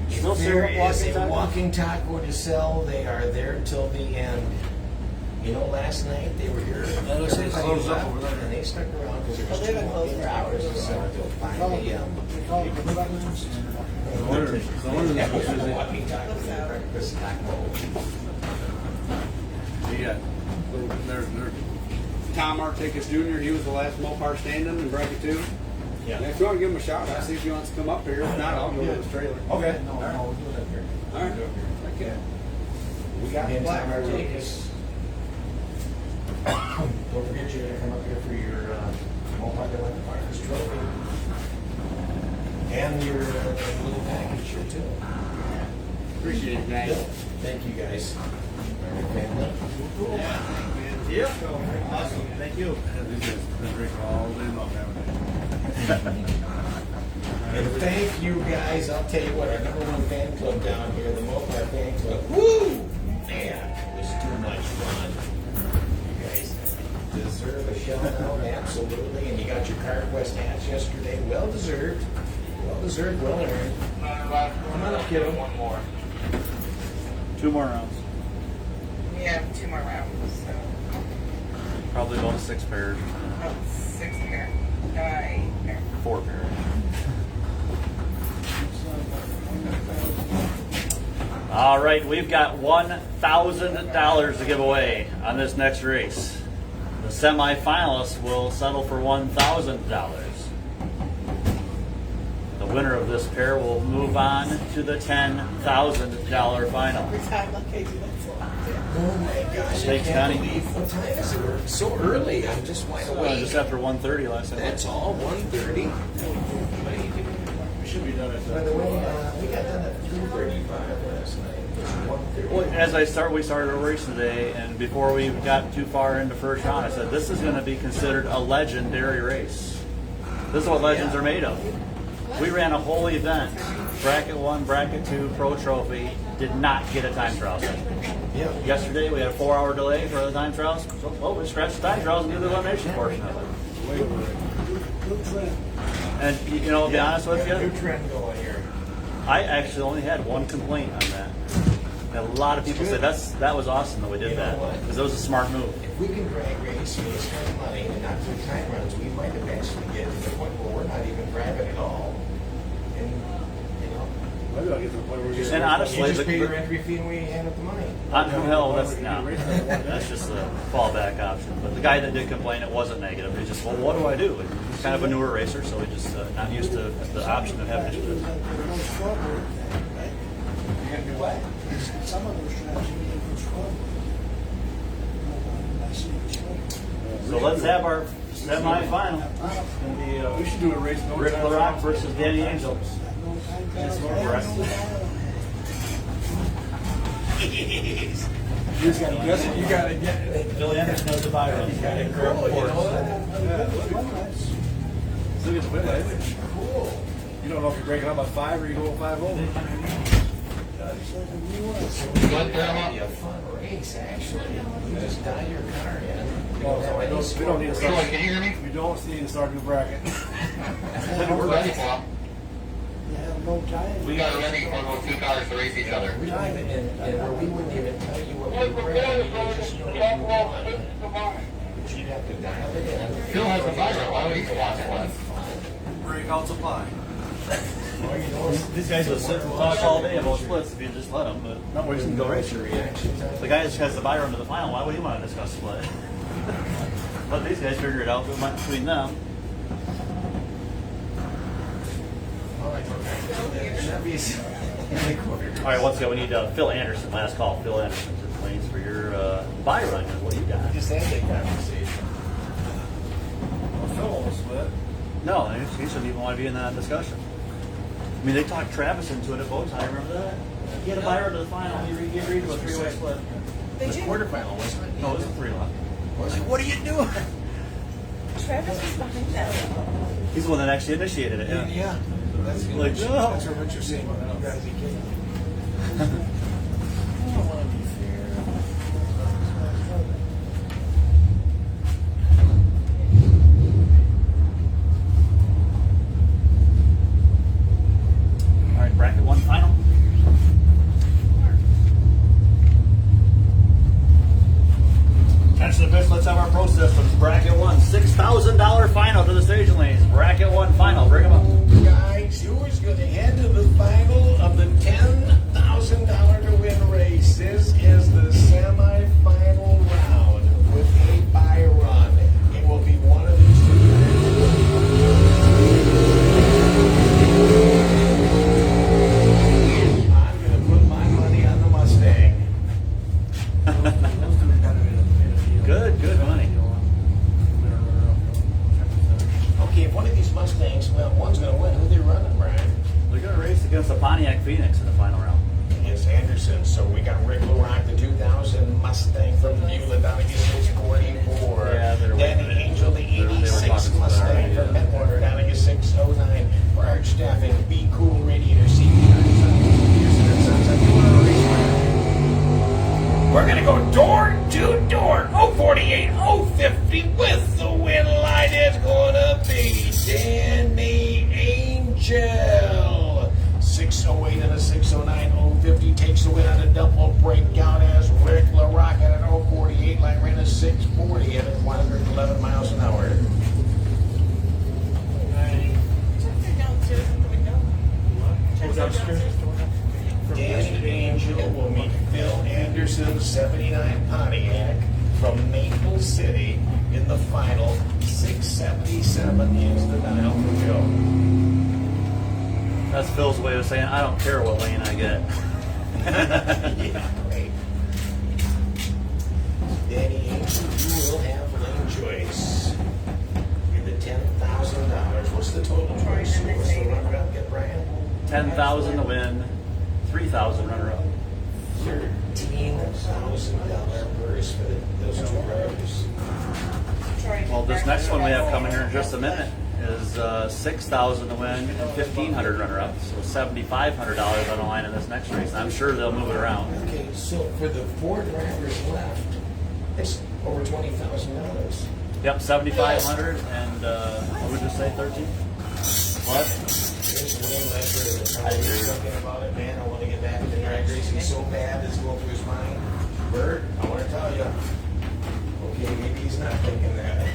Still There serving is a taco? walking taco to sell. They are there till the end. You know, last night they were here. Yeah, they say it's Everybody closed up left, over there. and they stuck around because Well, there's they've been two closed walking for hours. hours to sell till 5 a.m. The owner Yeah, is supposed to walking taco Looks out. breakfast taco. Yeah. Tom Artigas Jr. He was the last Mopar standing in bracket 2. Yeah. If you want to give him a shot, I'll see if he wants to come up here. If not, I'll go to his trailer. Okay. No, we'll do it up here. All right. Okay. We got And black Tom Artigas. Don't forget you're gonna come up here for your Mopar Delightful Partners trophy. And your little package here too. Appreciate it, guys. Thank you guys. All right, family. Yep. Awesome. Thank you. These guys been drinking all day long, haven't they? And thank you guys. I'll tell you what, our #1 fan club down here, the Mopar fan club. Woo! Man, it was too much fun. You guys deserve a shout out, absolutely. And you got your CarQuest hats yesterday. Well deserved. Well deserved, well earned. Come on up, kiddo. One more. 2 more rounds. We have 2 more rounds, so Probably about 6 pairs. 6 pair. 8 pair. 4 pairs. All right, we've got $1,000 to give away on this next race. The semifinalists will settle for $1,000. The winner of this pair will move on to the $10,000 final. Every time like I do that, so Oh my gosh, I Thanks, can't Connie. believe what time is it? We're so early. I'm just wide awake. Just after 1:30 last night. That's all, 1:30. We should be done at By the way, we got done at 2:35 last night. It was 1:30. Well, we started a race today, and before we got too far into first round, I said this is going to be considered a legendary race. This is what legends are made of. We ran a whole event, bracket 1, bracket 2, pro trophy, did not get a time trial session. Yeah. Yesterday we had a 4-hour delay for the time trials. So, well, we scratched the time trials and did the elimination portion of it. And you know, to be honest with New you, trend going here. I actually only had 1 complaint on that. And a lot of people said that was awesome that we did You know that what? because it was a smart move. If we can drag race for this kind of money and not do time runs, we might eventually get to the point where we're not even driving at all. And, you know, Maybe I'll get to the point where we get. And honestly, you just the- pay your entry fee and we hand up the money. Hell, that's just a fallback option. But the guy that did complain, it wasn't negative. He just, well, what do I do? He's kind of a newer racer, so he's just not used to the option of having to do it. You're gonna do what? Some of those tracks you need to scrub. So let's have our semi-final. It's going to We be should do a race. No Rick time. LaRock versus Danny Angel. You just gotta guess it. You gotta get it. Billy Anderson knows the byron. He's got it Cool, you know what? Still get the win, right? Cool. You don't know if you're breaking up by 5 or you go 5 over. So it's gonna be a fun race, actually. You just dye your car in. We don't need to start. Can you hear me? We don't need to start a new bracket. We're ready, Bob. You have no time. We got ready for those 2 cars to race each other. We don't even, and where we wouldn't even tell you what we were in, we just know what you want. But you'd have to dial it in. Phil has a byron. Why don't he watch one? Breakout supply. Well, you know, These guys will sit and talk all day about splits if you just let them, but no worries, you can go race. reaction time. The guy that has the byron to the final, why would he want to discuss split? Let these guys figure it out between them. All right, we're back to the Chevy's in the quarter. All right, once again, we need Phil Anderson. Last call, Phil Anderson to the lanes for your byron. What do you got? Just had that conversation. Phil almost split. No, he shouldn't even want to be in that discussion. I mean, they talked Travis into it at both times. Remember that? He had a buy road to the final. He agreed to a three-way split. The quarterfinal, wasn't it? No, it was a three-lock. Was it? What are you doing? Travis was behind that. He's the one that actually initiated it. Yeah. Yeah. That's, Like, that's no. what Richard's saying. You gotta be kidding. I don't want to be fair. All right, bracket one final. Attention to this, let's have our pro systems. Bracket one, $6,000 final to the staging lanes. Bracket one final, bring them up. Guys, who's going to head to the final of the $10,000 to win race? This is the semi-final round with a buy run. It will be one of these two. I'm going to put my money on the Mustang. Good money. Okay, if one of these Mustangs, well, one's going to win. Who they running, Brian? They're going to race against the Pontiac Phoenix in the final round. Against Anderson. So we got Rick LaRock, the 2000 Mustang from Beulah, down against 644. Yeah, they're Danny winning. Angel, the They were 86 talking about Mustang that, from yeah. Pentwater, down against 609. For Arch Staffing, Be Cool Radiator, CB. We're going to go door to door. 048, 050 with the win line is going to be Danny Angel. 608 and a 609, 050 takes the win on a double breakout as Rick LaRock at an 048 line ran a 640 at 111 miles an hour. Check it downstairs at the window. Check it downstairs at the window. Danny Angel will meet Phil Anderson, 79 Pontiac from Maple City in the final. 677 is the dial for Joe. That's Phil's way of saying, I don't care what lane I get. Yeah, right. Danny Angel, you will have lane choice in the $10,000. What's the total price? What's the runner-up get, Brian? 10,000 to win, 3,000 runner-up. $13,000 purse for those two riders. Well, this next one we have coming here in just a minute is 6,000 to win and 1,500 runner-up. So $7,500 on the line in this next race. And I'm sure they'll move it around. Okay, so for the four drivers left, it's over $20,000. Yep, 7,500 and what would you say, 13? What? Here's Wayne Ledford. I was thinking about it, man. I want to get back into drag racing so bad. It's going through his mind. Bert, I want to tell you. Okay, maybe he's not thinking that.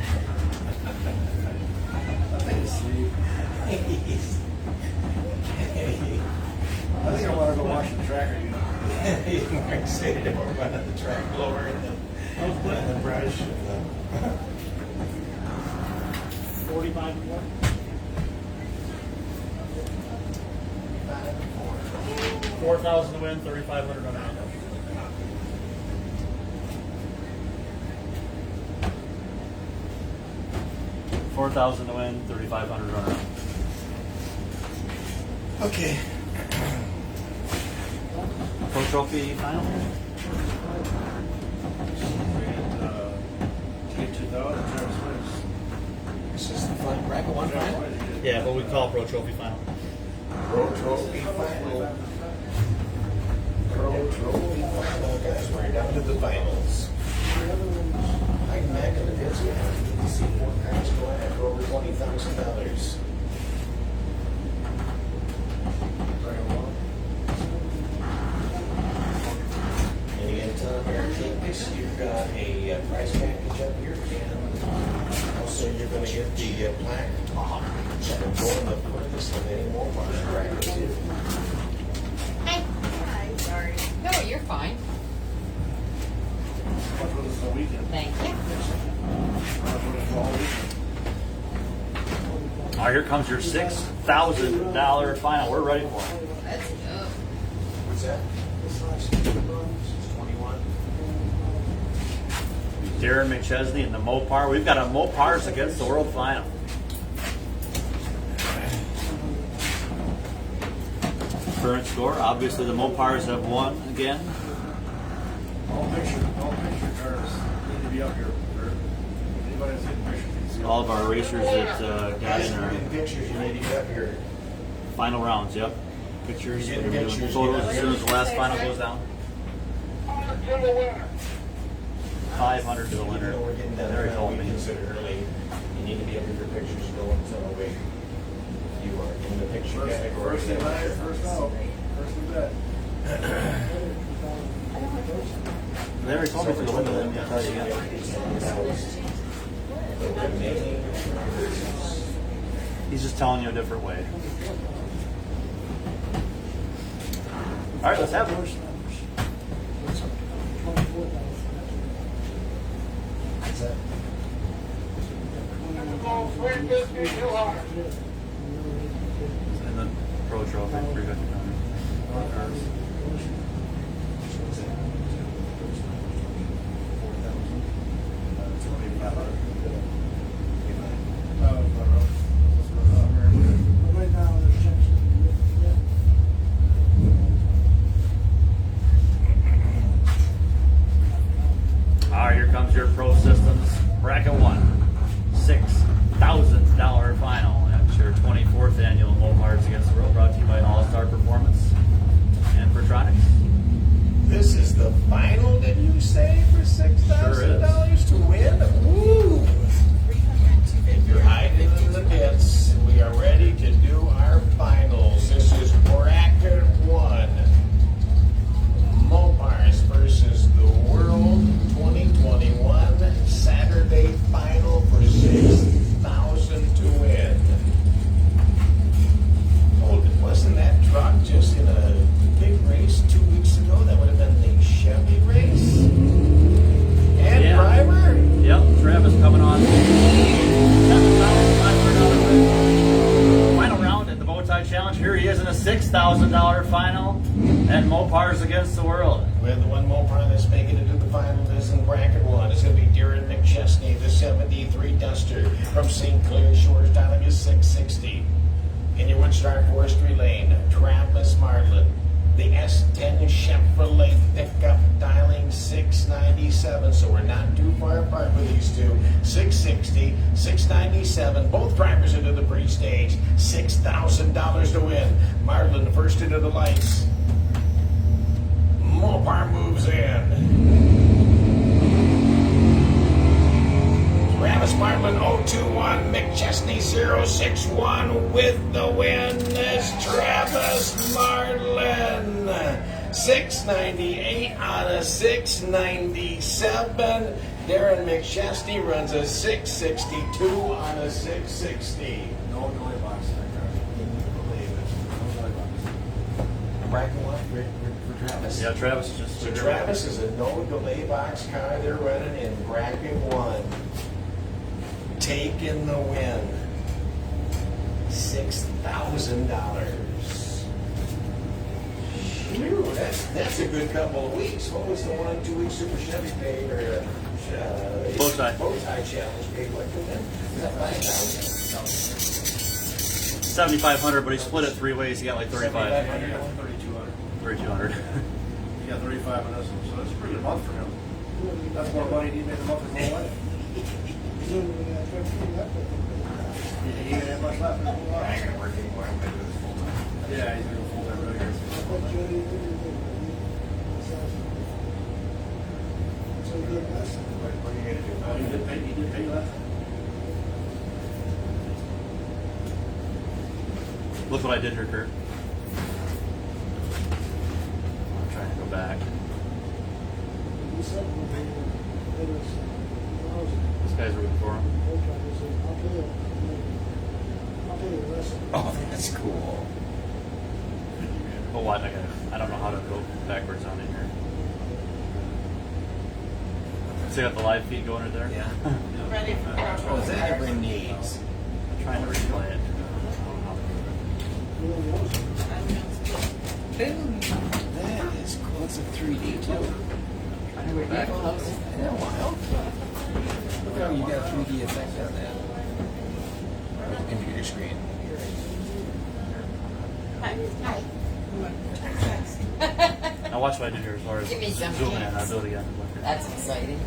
He's- I think I want to go watch the track again. He's more excited about running the track lower than I was playing the price. 45 more. 4,000 to win, 3,500 runner-up. $4,000 to win, 3,500 runner-up. Okay. Pro Trophy final? Get 2,000, Travis wins. This is the fun bracket one final. Yeah, but we call Pro Trophy final. Pro Trophy final. Pro Trophy final, guys. We're down to the finals. I'm back in the pits now. Need to see more cars going after over $20,000. And again, Tom, here, take this. You've got a prize package up here, and also you're going to get the plaque. And go in the furthest of any MOPARS brackets here. Hi, sorry. No, you're fine. That's what it's the weekend. Thank you. All right, here comes your $6,000 final. We're ready for it. Let's go. What's that? This last 2 months. 21. Darren McChesney in the Mopar. We've got a Mopars against the world final. current score. Obviously, the MOPARS have won again. All picture cars need to be up here. Anybody that's getting pictures needs to be up. All of our racers that got Guys, in if you're our getting pictures, you need to get up here. final rounds. Yep, pictures. You're We're getting doing pictures, photos yeah. as soon as the last final goes down. 500 to the Even winner. though we're getting done, There he now, told we me. consider early. You need to be up here for pictures going, so wait. You are in the picture category. First in line, first out. First in bed. There he told me for the winner. Let me tell you again. The remaining He's just telling you a different way. All right, let's have it. is that And the pro trophy. 350. Right now, there's checks. All right, here comes your Pro Systems Bracket 1. $6,000 final. That's your 24th annual MOPARS Against the World, brought to you by All-Star Performance and Pertronics. This is the final, did you say, for $6,000 to win? Ooh! If you're hiding in the pits, we are ready to do our finals. This is bracket 1. MOPARS versus the World 2021 Saturday final for $6,000 to win. Oh, wasn't that truck just in a big race 2 weeks ago? That would have been the Chevy race? And Yeah. driver? Yep, Travis coming on. $7,500 final round at the Bowtie Challenge. Here he is in a $6,000 final at MOPARS Against the World. We have the one Mopar that's making it to the final. This in bracket 1. It's going to be Darren McChesney, the 73 Duster from St. Clair Shores, dialing is 660. In your Woodstar Forestry Lane, Travis Marlin, the S10 Chevrolet pickup, dialing 697. So we're not too far apart with these two. 660, 697. Both drivers into the pre-stage. $6,000 to win. Marlin first into the lights. Mopar moves in. Travis Marlin 021, McChesney 061 with the win is Travis Marlin. 698 out of 697. Darren McChesney runs a 662 out of 660. No delay box in that car. Bracket 1 for Travis. Yeah, Travis is just. So Travis is a no delay box car they're running in bracket 1. Taking the win. $6,000. Phew, that's a good couple of weeks. What was the 1 2 week Super Chevy paid or Bowtie. Bowtie Challenge paid like that? Is that 5,000? 7,500, but he split it 3 ways. He got like 35. 3,200. 3,200. He got 35 on this one, so that's a pretty good month for him. That's more money than he made a month his whole life. He didn't have much left in his whole I life. ain't gonna work anymore. I'm gonna do this full time. Yeah, he's gonna go full time really good. What are you gonna do? Oh, he did pay less. Look what I did here, Kurt. I'm trying to go back. This guy's rooting for him. Oh, that's cool. But what? I don't know how to go backwards on it here. So you got the live feed going right there? Yeah. Ready for Oh, is that every needs? I'm trying to replay it. Boom. That is cool. It's a 3D too. Trying to go back. Yeah, wow. Look how you got 3D effect on that. Computer screen. Hi. Hi. Now watch what I do here as far as Give me some zooming in. hints. I'll do it again. That's exciting.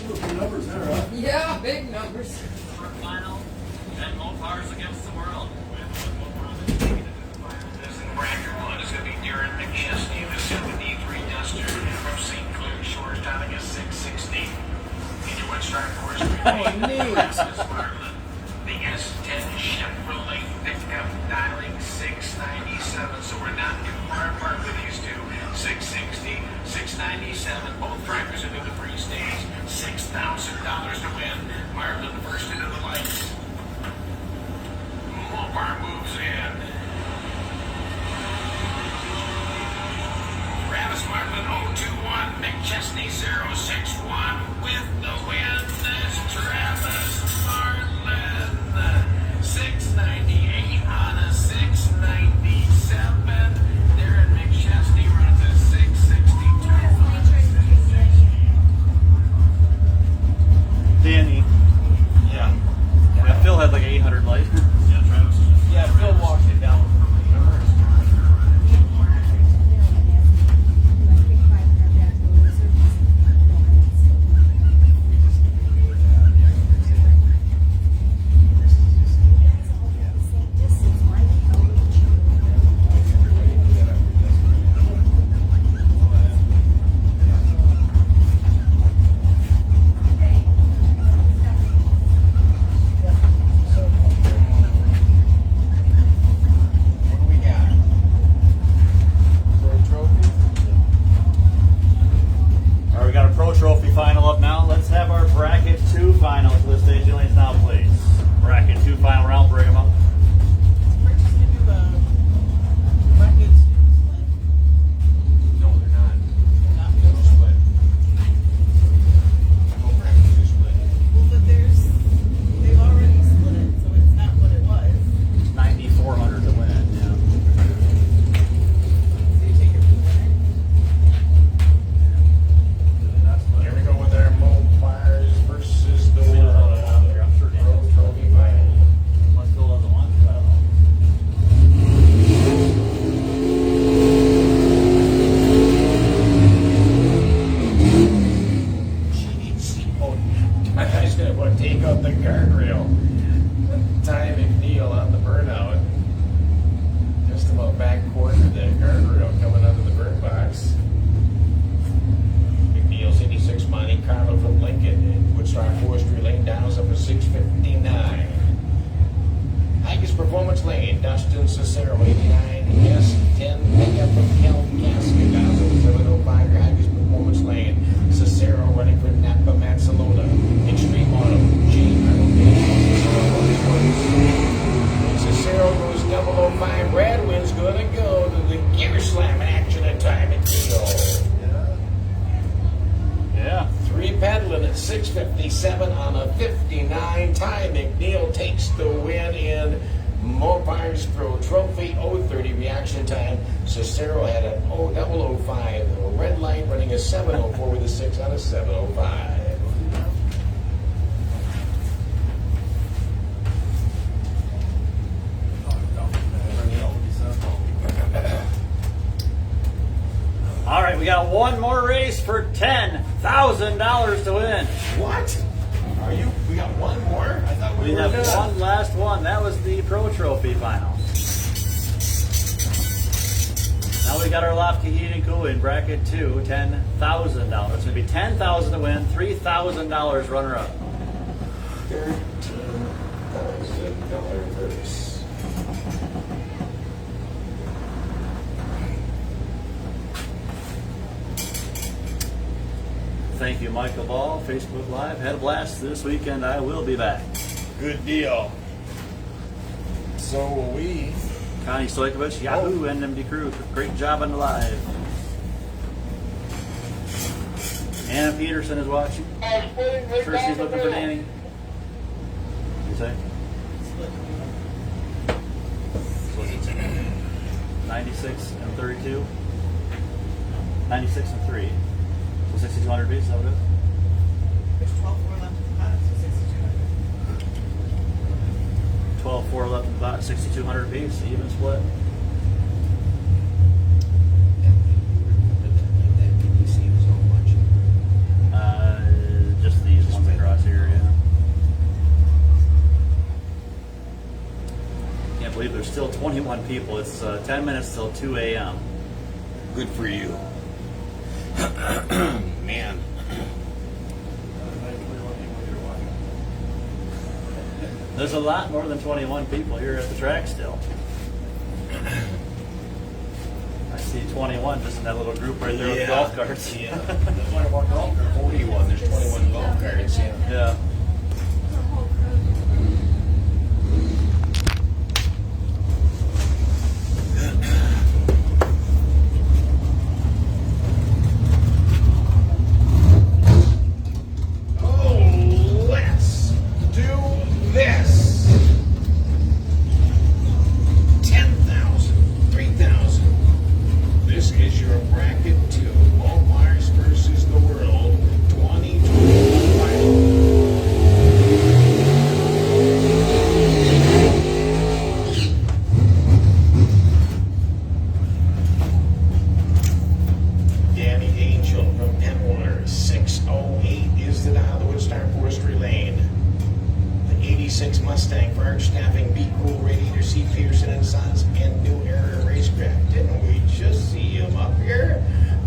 Good numbers there, huh? Yeah, big numbers. Final and MOPARS against the world. This is Brander 1 is going to be Darren McChesney, the 73 Duster from St. Clair Shores, dialing a 660. Into Woodstock Forest. The S10 Chevrolet pickup dialing 697, so we're not too far apart with these two. 660, 697, both drivers into the free stage. $6,000 to win. Marlin first into the lights. Mopar moves in. Travis Marlin 021, McChesney 061 with the win. That's Travis Marlin. 698 on a 697. Darren McChesney runs a 662. Danny. Yeah. Yeah, Phil had like 800 lights. Yeah, Travis. Yeah, Phil walked it down. What do we got? Pro trophy? All right, we got a Pro Trophy final up now. Let's have our Bracket 2 final to the stage lanes now, please. Bracket 2 final round, bring them up. We're just gonna do the brackets. No, they're not. Not No those. split. No bracket, two split. Well, but they've already split it, so it's not what it was. 9,400 to win, yeah. So you take your winner. Here we go with our MOPARS versus the I'm sure Dan Pro Trophy final. Unless Phil doesn't want to, I don't know. Jeez. Oh, that guy's gonna want to take out the guardrail. Ty McNeil on the burnout. Just about back corner of the guardrail coming out of the burn box. McNeil's 86 Monte Carlo from Lincoln and Woodstock Forestry Lane downs up to 659. Highest Performance Lane, Dustin Cicero 89. S10 pickup from Kel Casket downs up to 705. Your Highest Performance Lane, Cicero running for Napa Matsalona. Extreme Auto, Gene Cicero goes 005. Radwin's gonna go to the gear slam action at time and deal. Yeah. Three pedaling at 657 on a 59. Ty McNeil takes the win in MOPARS Pro Trophy 030 reaction time. Cicero had an 005. A red light running a 704 with a 6 on a 705. All right, we got one more race for $10,000 to win. What? Are you? We got one more? I thought We were have done. one last one. That was the Pro Trophy final. Now we got our Lofty Heating and Cooling Bracket 2, $10,000. It's going to be $10,000 to win, $3,000 runner-up. $13,000. Thank you, Michael Ball, Facebook Live. Had a blast this weekend. I will be back. Good deal. So will we. Connie Stojkovic, Yahoo, NMD Crew. Great job on the live. Anna Peterson is watching. Sure she's looking for Danny. You say? Split. 96 and 32. 96 and 3. So 6,200 beats, is that what it is? There's 12 more left in the pot, so 6,200. 12-4 left in the pot, 6,200 apiece, even split. That PDC was how much? Just these ones across here, yeah. Can't believe there's still 21 people. It's 10 minutes till 2 a.m. Good for you. Man. There's a lot more than 21 people here at the track still. I see 21 just in that little group right there with golf carts. Yeah. There's 21 golf carts. 41. There's 21 golf carts. Yeah. Yeah. Oh, let's do this. 10,000, 3,000. This is your bracket 2. MOPARS versus the world 2025. Danny Angel from Penwater, 608 is the dial that would start Forestry Lane. The 86 Mustang for Arch Staffing, Be Cool Radiator, C. Pearson and Sons, and New Era Racecraft. Didn't we just see him up here?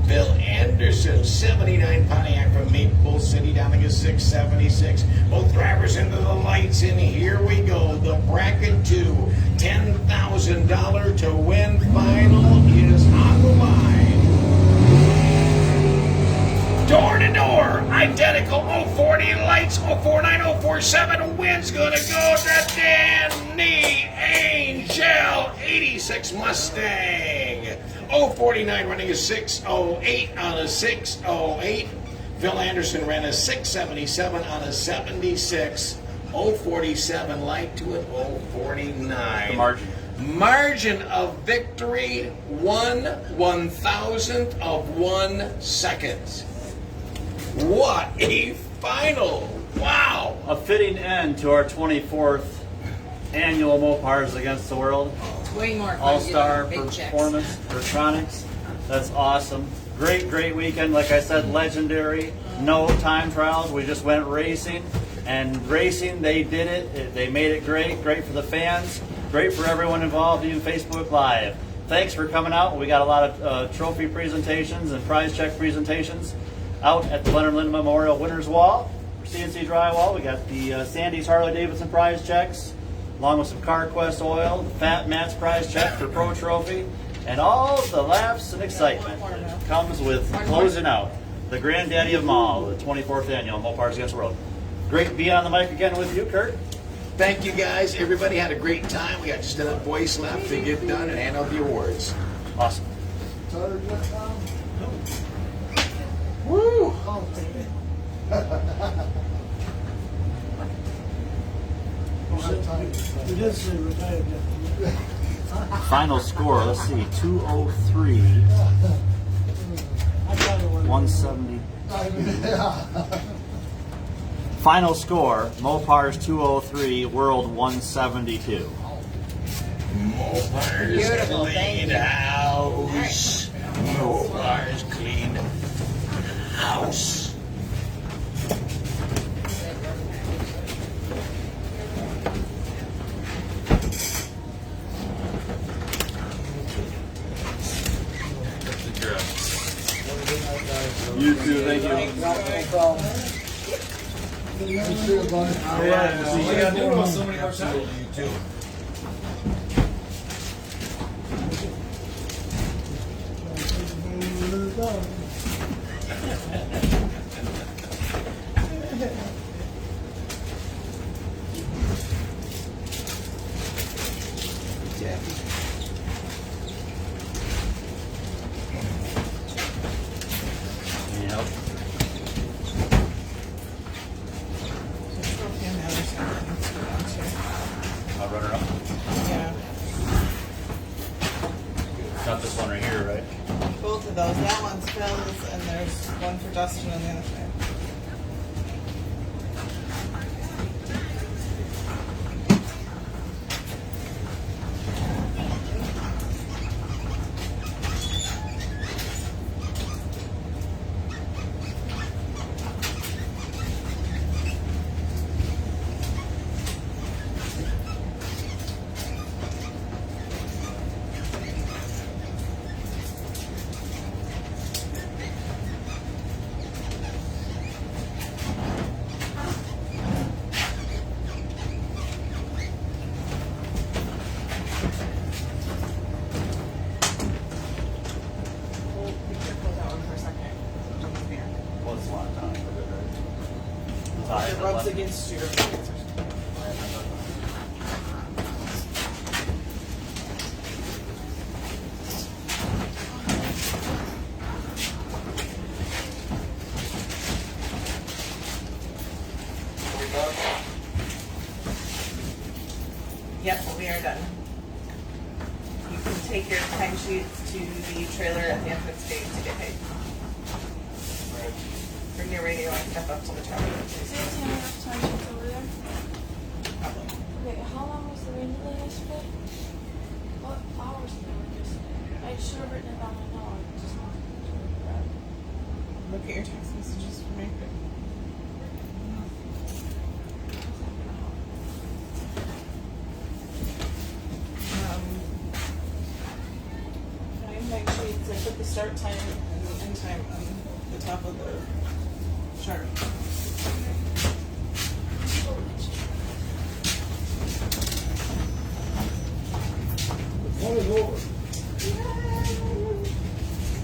Bill Anderson, 79 Pontiac from Maple City, down to 676. Both drivers into the lights, and here we go. The bracket 2, $10,000 to win final is on the line. Door to door, identical 040 lights, 049, 047, wind's gonna go to Danny Angel, 86 Mustang. 049 running a 608 on a 608. Phil Anderson ran a 677 on a 76. 047 light to an 049. The margin. Margin of victory, 1/1000th of 1 second. What a final! Wow! A fitting end to our 24th annual MOPARS Against the World. Way more fun. All-Star Big checks. Performance Electronics. That's awesome. Great weekend. Like I said, legendary. No time trials. We just went racing. And racing, they did it. They made it great. Great for the fans. Great for everyone involved, even Facebook Live. Thanks for coming out. We got a lot of trophy presentations and prize check presentations out at the Leonard Lind Memorial Winners Wall for CNC Drywall. We got the Sandy's Harley Davidson prize checks, along with some CarQuest oil, the Fat Matt's prize check for Pro Trophy, and all the laughs and excitement that comes with closing out the granddaddy of them all, the 24th annual MOPARS Against the World. Great to be on the mic again with you, Kurt. Thank you guys. Everybody had a great time. We got just enough voice left to get done and hand out the awards. Awesome. Tired yet, Tom? Woo! Oh, baby. You did say retired yet. Final score, let's see, 203, I thought it was. 170. Yeah. Final score, MOPARS 203, World 172. MOPARS Beautiful, thank clean you. house. MOPARS clean house. You too, thank you. You too. Yep. Trophy on the other side. Let's go down to- I'll run her up. Yeah. Not this one right here, right? Both of those. That one's Phil's, and there's one for Dustin on the other side. It's against your. Yep, we are done. You can take your timesheets to the trailer at the entrance gate to get paid. Bring your radio and step up to the trailer. Is there enough time over there? Probably. Okay, how long was the rain delay yesterday? What hours did they work yesterday? I should have written it down. I know. I just wanted to grab it. Look at your text messages for me. Timesheets. I put the start time and the end time on the top of the chart. One is over.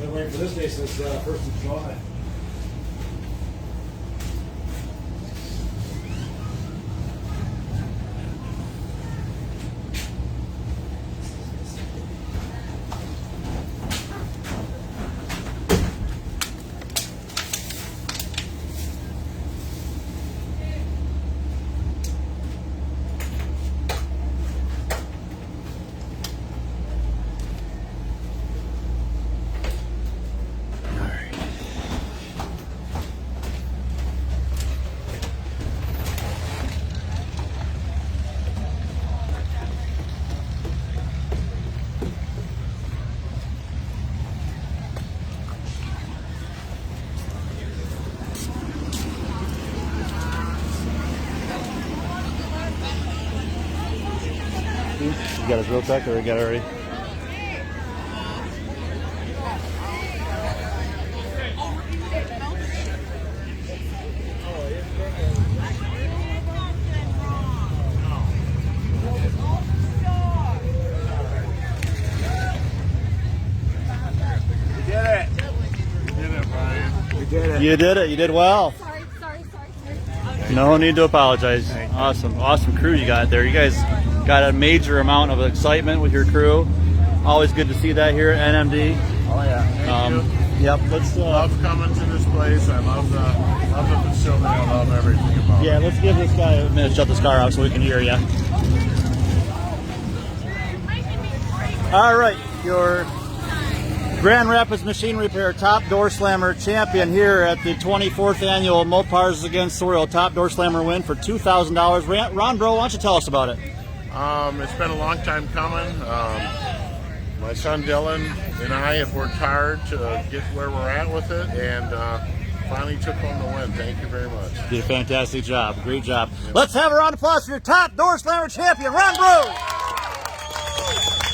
Been waiting for this day since 1st of July. You got his real tech or you got it already? You did it. You did well. Sorry. No need to apologize. Awesome crew you got there. You guys got a major amount of excitement with your crew. Always good to see that here at NMD. Oh yeah. Thank you. Yep. Let's Love coming to this place. I love the facility. I love everything about it. let's give this guy a minute to shut this car off so we can hear you. All right, your Grand Rapids Machine Repair Top Door Slammer champion here at the 24th annual MOPARS Against the World Top Door Slammer win for $2,000. Ron, bro, why don't you tell us about it? It's been a long time coming. My son Dylan and I have worked hard to get where we're at with it, and finally took home the win. Thank you very much. You did a fantastic job. Great job. Let's have a round of applause for your Top Door Slammer champion, Ron Brew.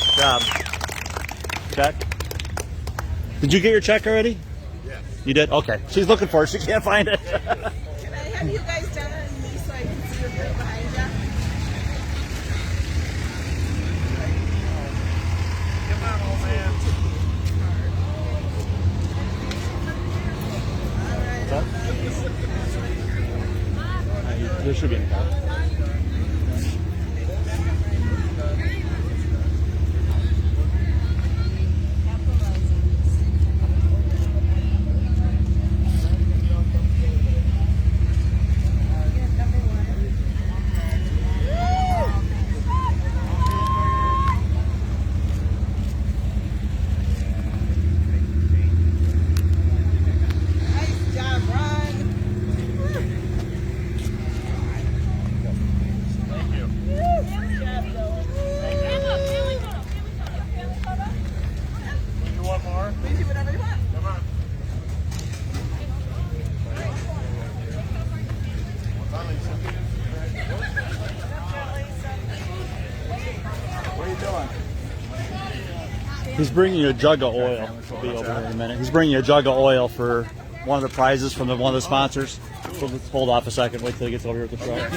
Good job. Check. Did you get your check already? Yes. You did? Okay. She's looking for it. She can't find it. Can I have you guys down on me so I can see your bill behind you? Come on, old man. There should be in the car. Nice job, Ron. Thank you. You want more? We do whatever you want. Come on. What are you doing? He's bringing you a jug of oil. He'll be over here in a minute. He's bringing you a jug of oil for one of the prizes from one of the sponsors. So let's hold off a second. Wait till he gets over here with the truck.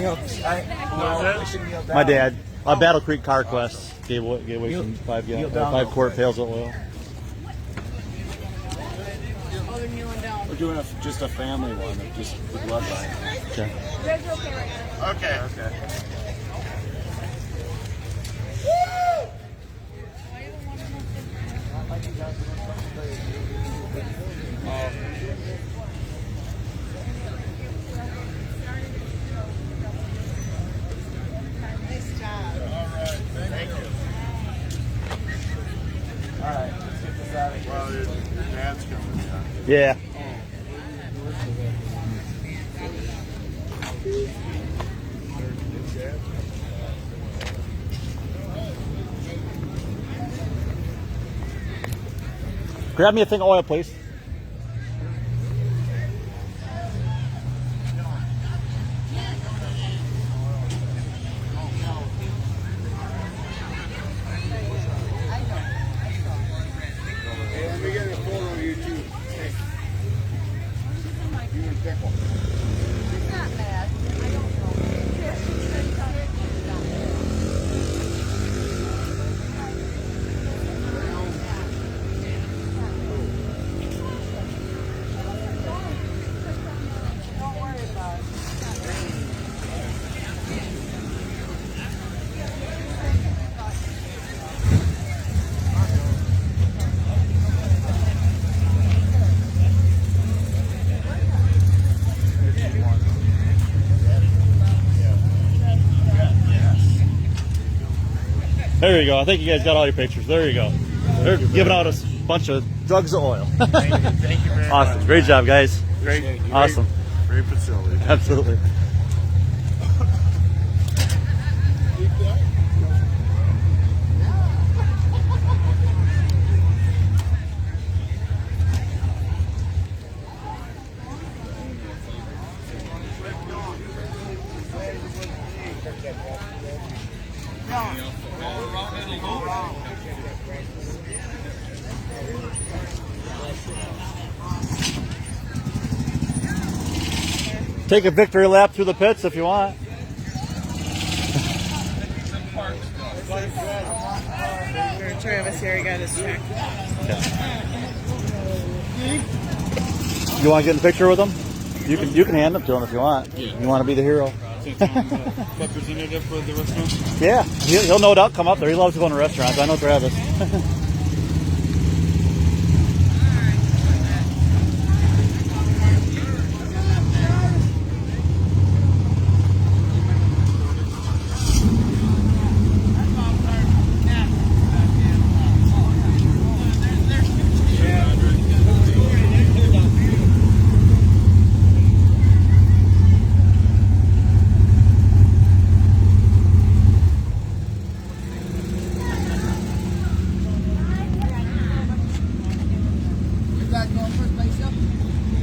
My dad, Battle Creek Car Quest, gave away some 5 quart pails of oil. We're doing just a family one, just the bloodline. Okay. Red's okay right now. Okay. Nice job. Thank you. All right, let's get this out of here. Well, your dad's coming, yeah. Yeah. Grab me a thing of oil, please. Hey, let me get a photo of you too. Hey. You and Pickle. She's not mad. I don't know. Yeah, she's very tired. Don't worry about it. There you go. I think you guys got all your pictures. There you go. They're giving out a bunch of jugs of oil. Thank you very Awesome. much. Great job, guys. Great. Awesome. Great facility. Absolutely. Take a victory lap through the pits if you want. There are three of us here. I got his check. You want to get in a picture with him? You can hand them to him if you want. You want to be the hero? Representative for the restaurant? Yeah, he'll no doubt come up there. He loves going to restaurants. I know Travis.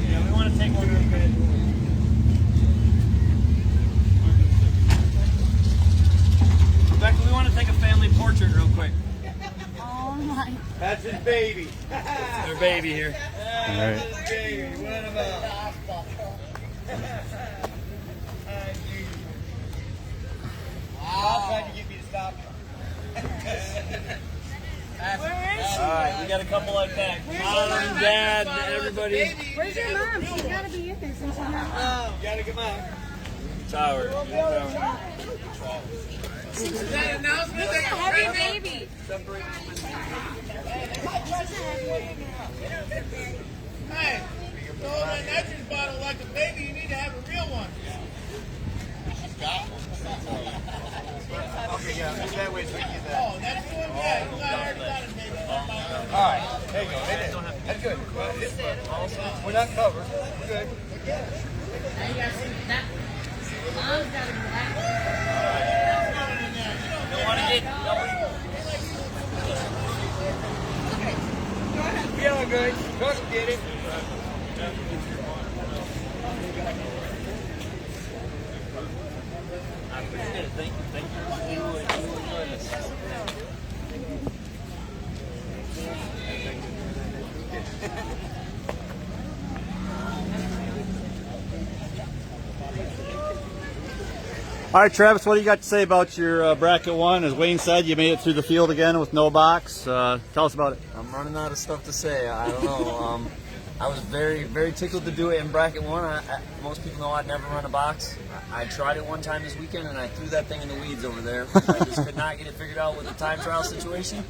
Yeah, we want to take one real quick. Rebecca, we want to take a family portrait real quick. Oh my. That's his baby. Their baby here. All right. Baby, what about? I'll try to get me to stop. Alright, we got a couple like that. Mom and Dad, everybody. Where's your mom? She's got to be in there since she's not. You gotta come on. Tower. She's a heavy baby. Hey, you throw that nitrogen bottle like a baby, you need to have a real one. Okay, yeah, that way so we can get that. Oh, that's the one? Yeah, you got it, baby. Alright, there you go. Right there. That's good. We're not covered. We're good. Now you got to see that. Mom's got a black. Don't want to get. Feeling good. Cook did it. I appreciate it. Thank you. Thank you. You enjoy this. All right, Travis, what do you got to say about your bracket one? As Wayne said, you made it through the field again with no box. Tell us about it. I'm running out of stuff to say. I don't know. I was very, very tickled to do it in bracket one. Most people know I'd never run a box. I tried it one time this weekend, and I threw that thing in the weeds over there. I just could not get it figured out with the time trial situation,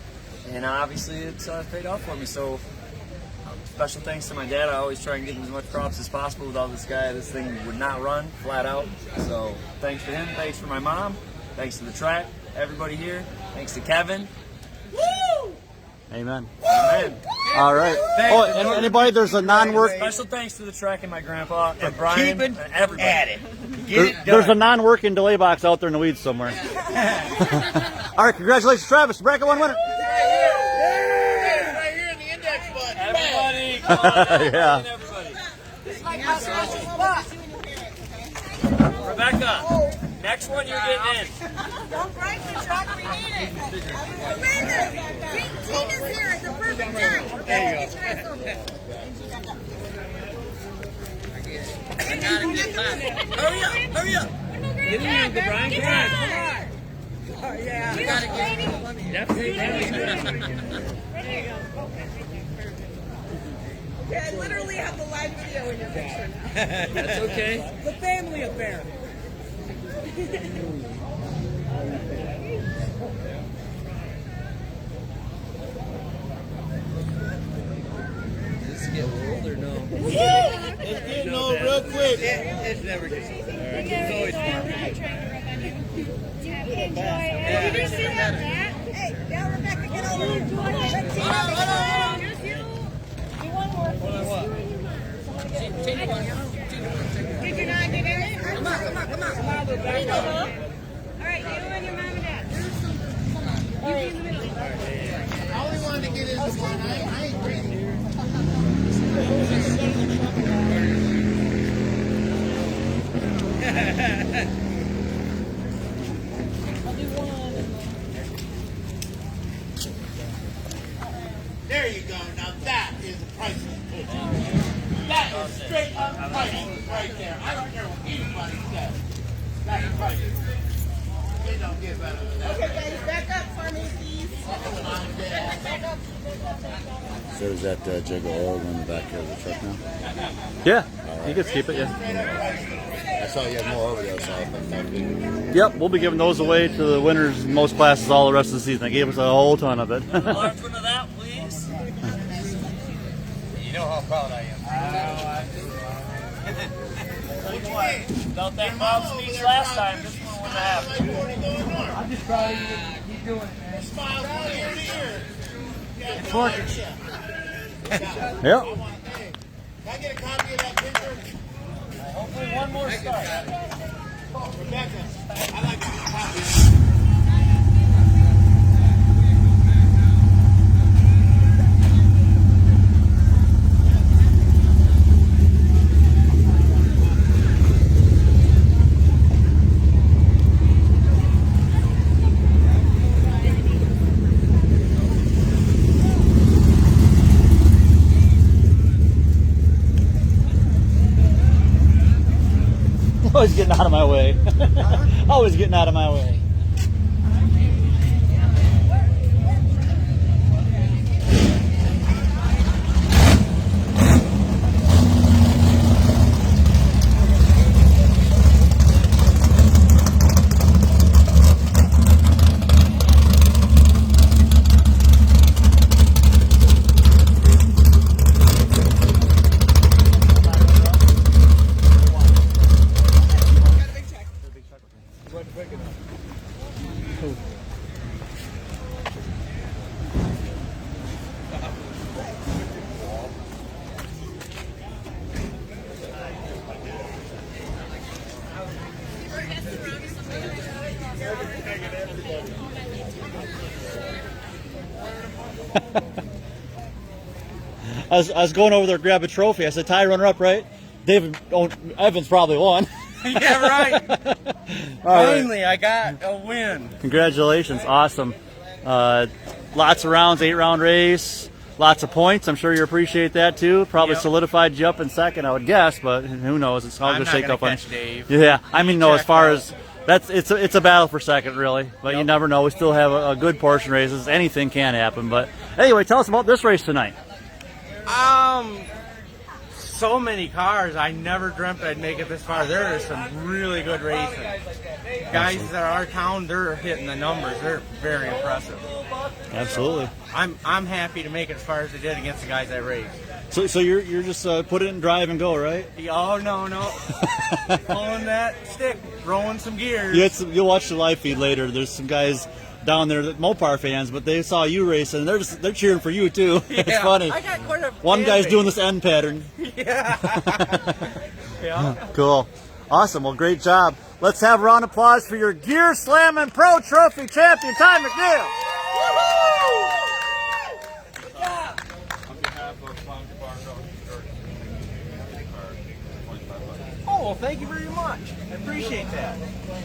and obviously it's paid off for me. So special thanks to my dad. I always try and give him as much props as possible. Without this guy, this thing would not run flat out. So thanks to him. Thanks for my mom. Thanks to the track. Everybody here. Thanks to Kevin. Woo! Amen. Amen. All right. Oh, and anybody, there's a non-work. Special thanks to the track and my grandpa and Brian and everybody. At it. There's a non-working delay box out there in the weeds somewhere. All right, congratulations, Travis, bracket one winner. Right here in the index button. Everybody, come on down. Yeah. Everybody. Rebecca, next one you're getting in. Don't break the truck, we need it. Amanda, Tina's here at the perfect time. There you go. I gotta get back. Hurry up. Get in here, Brian. Come on. Oh, yeah. I gotta get There you go. Okay, I literally have the live video in your picture now. That's okay. The family affair. Does this get old or no? It's getting old real quick. It's never gets old. It's always fun. Did you see that? Hey, now Rebecca, get over here. Let's see how they go. Did you not get in it? Come on, Rebecca. All right, you and your mom and dad. You be in the middle. I only wanted to get in the one. I ain't crazy. There you go. Now that is a priceless picture. That is straight up priceless right there. I don't care what anybody says. That's priceless. It don't get better than that. Okay, guys, back up for me, please. Back up. So is that jug of oil in the back of the truck now? Yeah, you can keep it, yeah. I saw you had more over there, so I thought Yep, we'll be giving those away to the winners in most classes all the rest of the season. They gave us a whole ton of it. Large one of that, please. You know how proud I am. Without that mom speech last time, this one wouldn't have happened. I'm just proud of you. Keep doing it, man. Smile from ear to ear. It's working. Yep. Can I get a copy of that picture? Hopefully one more start. Rebecca, I'd like to get a copy. Always getting out of my way. Always getting out of my way. I was going over there to grab a trophy. I said, "Ty, runner up, right?" David Evans probably won. Yeah, right. All right. Finally, I got a win. Congratulations, awesome. Lots of rounds, 8-round race, lots of points. I'm sure you appreciate that too. Probably solidified you up in second, I would guess, but who knows? It's all I'm going to not shake gonna up on. catch Dave. Yeah, I mean, no, as far as it's a battle for second, really. But you never know. We still have a good portion of races. Anything can happen. But anyway, tell us about this race tonight. So many cars. I never dreamt I'd make it this far. There is some really good racing. Guys that are our town, they're hitting the numbers. They're very impressive. Absolutely. I'm happy to make it as far as I did against the guys I raced. So you're just put it in drive and go, right? Oh no. Pulling that stick, throwing some gears. You'll watch the live feed later. There's some guys down there that Mopar fans, but they saw you racing. They're cheering for you too. Yeah, It's funny. I got quite a One guy's doing this end pattern. Yeah. Yeah. Cool. Awesome. Well, great job. Let's have a round of applause for your Gear Slamming Pro Trophy champion, Ty McNeil. Oh, well, thank you very much. I appreciate that.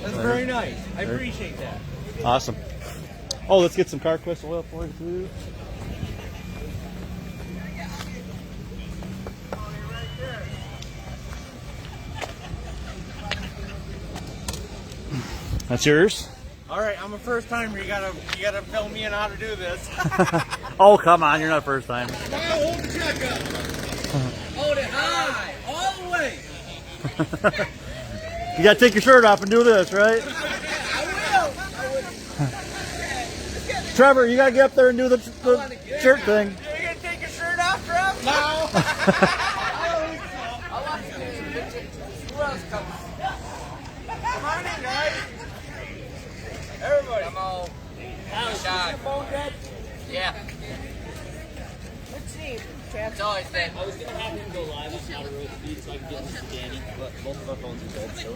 That's very nice. I appreciate that. Awesome. Oh, let's get some CarQuest oil for you too. That's yours. All right, I'm a first timer. You gotta fill me in how to do this. Oh, come on, you're not first time. Hold the truck up. Hold it high, all the way. You gotta take your shirt off and do this, right? I will. Trevor, you gotta get up there and do the shirt thing. Are you gonna take your shirt off, Trev? No. Who else comes? Come on in, guys. Everybody. Come on. How's your phone dead? Yeah. Let's see. Trav. It's always dead. I was going to have him go live on how to road speed so I could get this to Danny, but both of our phones are dead, so.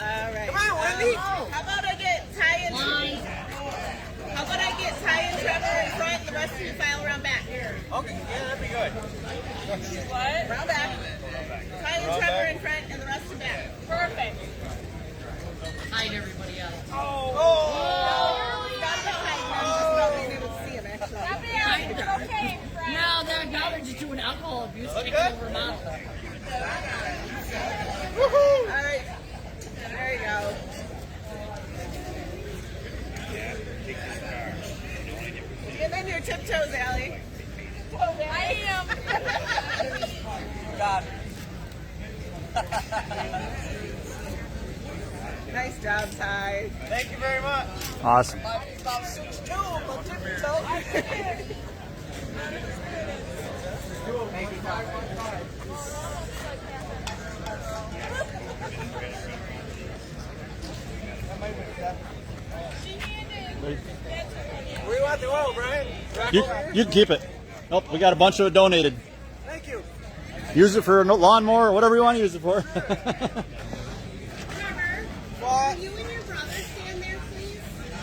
All right. Come on, Wendy. How about I get Ty and Trevor in front and the rest of you file around back? Okay, yeah, that'd be good. What? Round back. Ty and Trevor in front and the rest in back. Perfect. Hide everybody else. Oh. Gotta go hide. I'm just not being able to see him actually. Okay, now they're just doing alcohol abuse, taking over model. Woohoo! All right. There you go. Get in your tiptoes, Allie. I am. Got it. Nice job, Ty. Thank you very much. Awesome. About 6'2", but tiptoe. Where you want the oil, Brian? You can keep it. Oh, we got a bunch of it donated. Thank you. Use it for a lawnmower or whatever you want to use it for. Trevor, What? you and your brother stand there, please.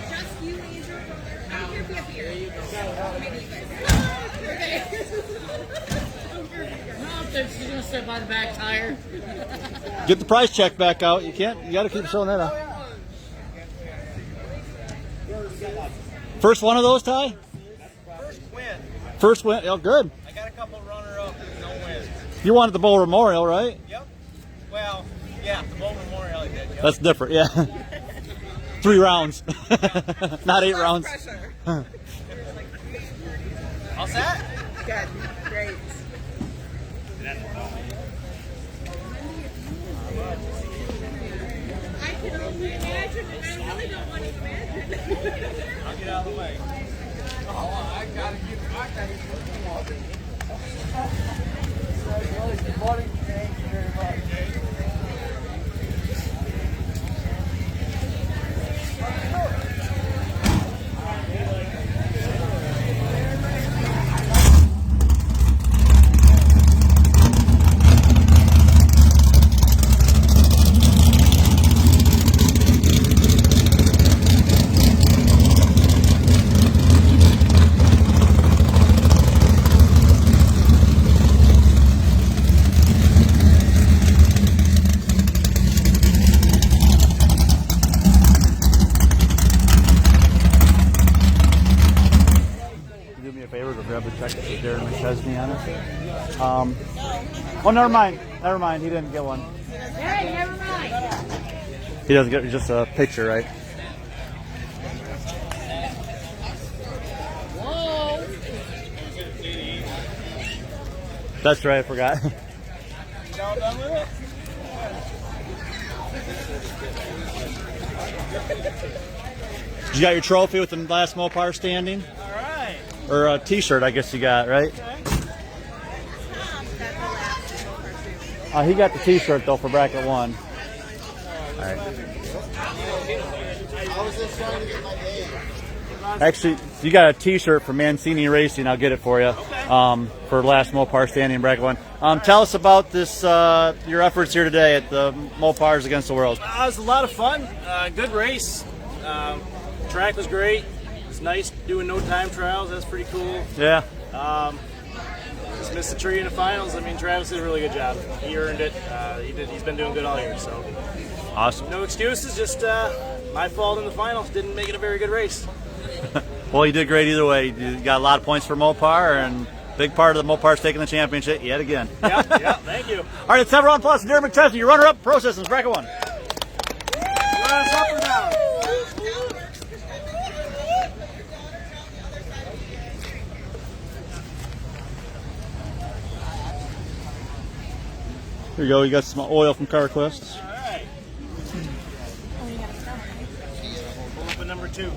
Just you and your brother. I don't care if you have beer. There you go. Maybe you guys. No, she's going to sit by the back tire. Get the price check back out. You got to keep showing that out. First one of those, Ty? First win. First win. Oh, good. I got a couple runner-up, no wins. You wanted the Bowl Memorial, right? Yep. Well, yeah, the Bowl Memorial I did. Yep. That's different, yeah. 3 rounds, not 8 rounds. Pressure. All set? Good. Great. I can only imagine, and I really don't want to imagine. I'll get out of the way. Oh, I gotta get Good morning. Thank you very much. Do me a favor to grab the check that says Darren McChesney on it. Oh, never mind. He didn't get one. Hey, never He doesn't get just a picture, right? Whoa. That's right, I forgot. You got your trophy with the last Mopar standing? All right. Or a t-shirt, I guess you got, right? He got the t-shirt, though, for bracket 1. All right. Actually, you got a t-shirt from Mancini Racing. I'll get it for you for last Mopar standing in bracket 1. Tell us about this, your efforts here today at the Mopars Against the World. It was a lot of fun. Good race. Track was great. It's nice doing no time trials. That's pretty cool. Yeah. Just missed the tree in the finals. I mean, Travis did a really good job. He earned it. He's been doing good all year. So Awesome. no excuses. Just my fault in the finals. Didn't make it a very good race. Well, you did great either way. You got a lot of points for Mopar, and big part of the Mopars taking the championship yet again. Yeah. Thank you. All right, it's Everon Plus and Darren McChesney, your runner-up Pro Systems bracket 1. Runners up or down? Here you go. You got some oil from CarQuest. All right. Pull up at number 2.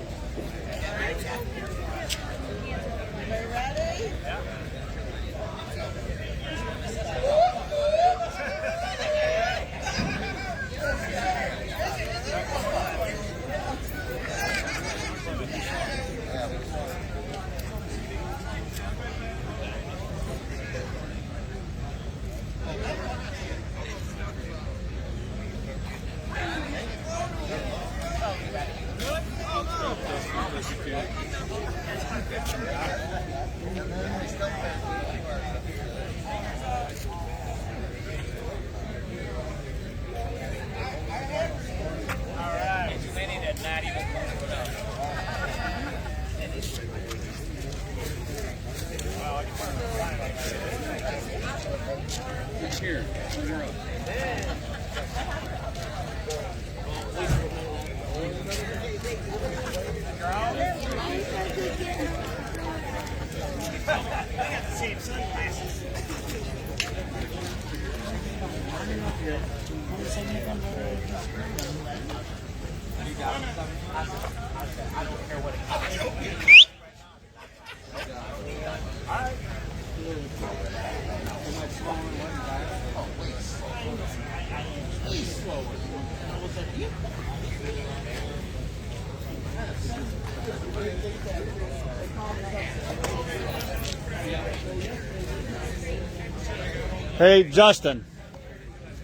Hey, Justin,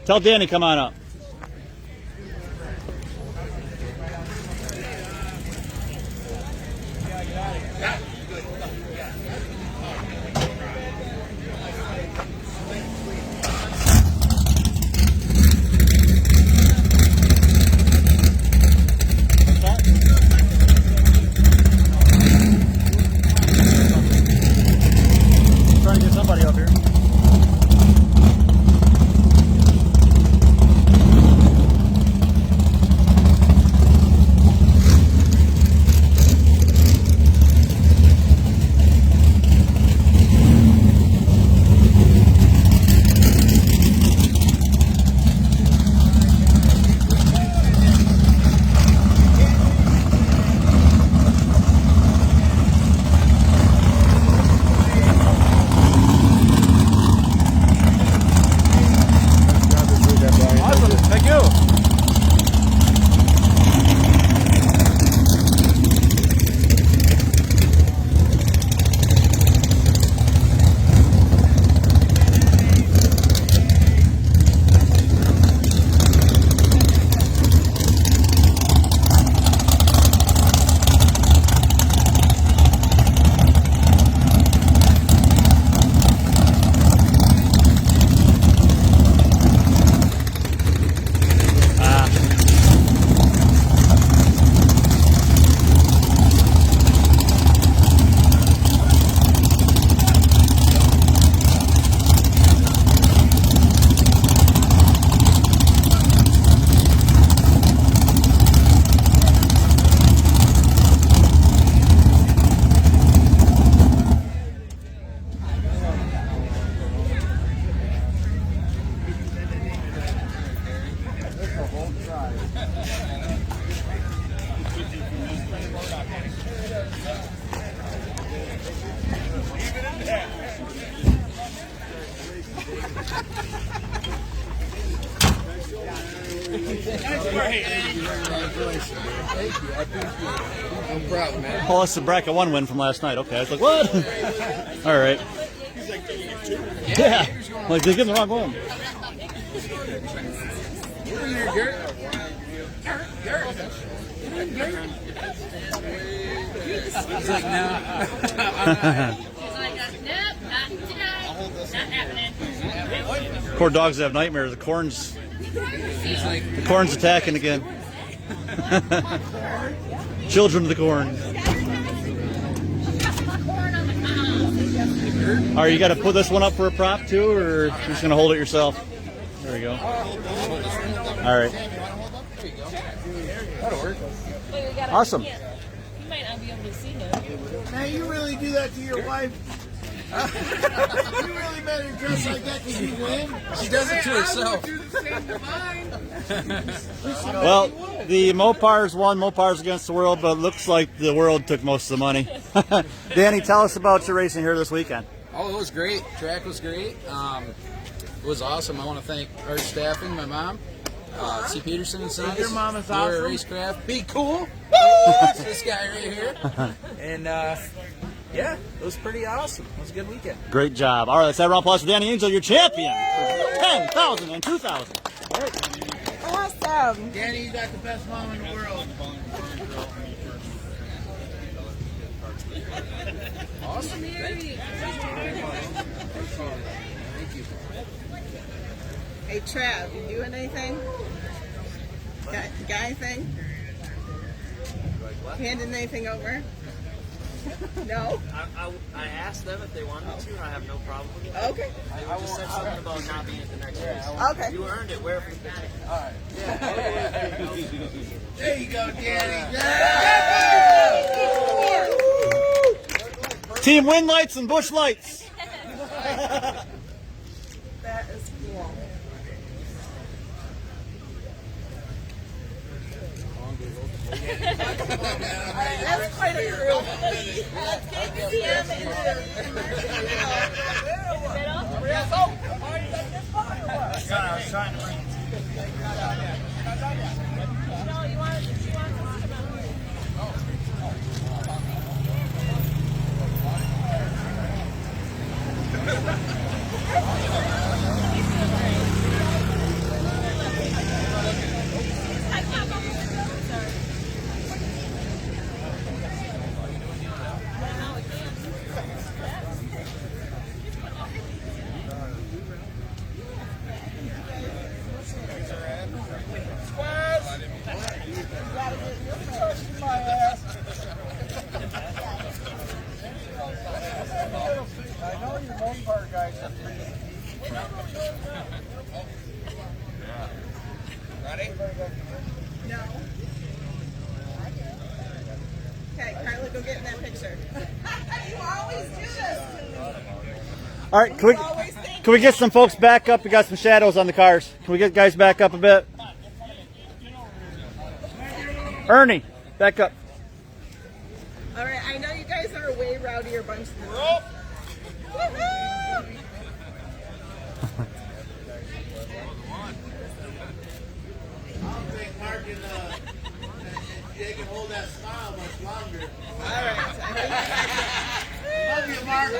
tell Danny come on up. Trying to get somebody up here. Oh, that's the bracket 1 win from last night. Okay, I was like, what? All right. Yeah, like they give the wrong one. He's like, no. He's like, nope, not today. Not happening. Poor dogs have nightmares. The corn's attacking again. Children of the corn. All right, you got to put this one up for a prop too, or you're just gonna hold it yourself? There we go. All right. That'll work. Awesome. You might not be able to see him. Now you really do that to your wife? You really better dress like that because you win? She does it to herself. Well, the MOPARS won. MOPARS against the world, but it looks like the world took most of the money. Danny, tell us about your racing here this weekend. Oh, it was great. Track was great. It was awesome. I want to thank our staffing, my mom, C. Peterson and Sons. Your mom is Laura awesome. Racecraft. Be cool. It's this guy right here. And yeah, it was pretty awesome. It was a good weekend. Great job. All right, let's have a round of applause for Danny Angel, your champion. 10,000 and 2,000. Awesome. Danny, you got the best mom in the world. Awesome. Thank you. Hey, Trav, you doing anything? Got anything? Handing anything over? No? I asked them if they wanted me to, and I have no problem with it. Okay. They just said something about not being at the next race. Okay. You earned it. Wear it for the picture. There you go, Danny. Team Win Lights and Bush Lights. That is cool. That's quite a group. I know your MOPAR guys are pretty. Ready? No. Okay, Carla, go get in that picture. You always do this to me. All right, can we get some folks back up? We got some shadows on the cars. Can we get guys back up a bit? Ernie, back up. All right, I know you guys are a way rowdier bunch than me. Woohoo! I don't think Mark and they can hold that smile much longer. All right. Love you, Mark.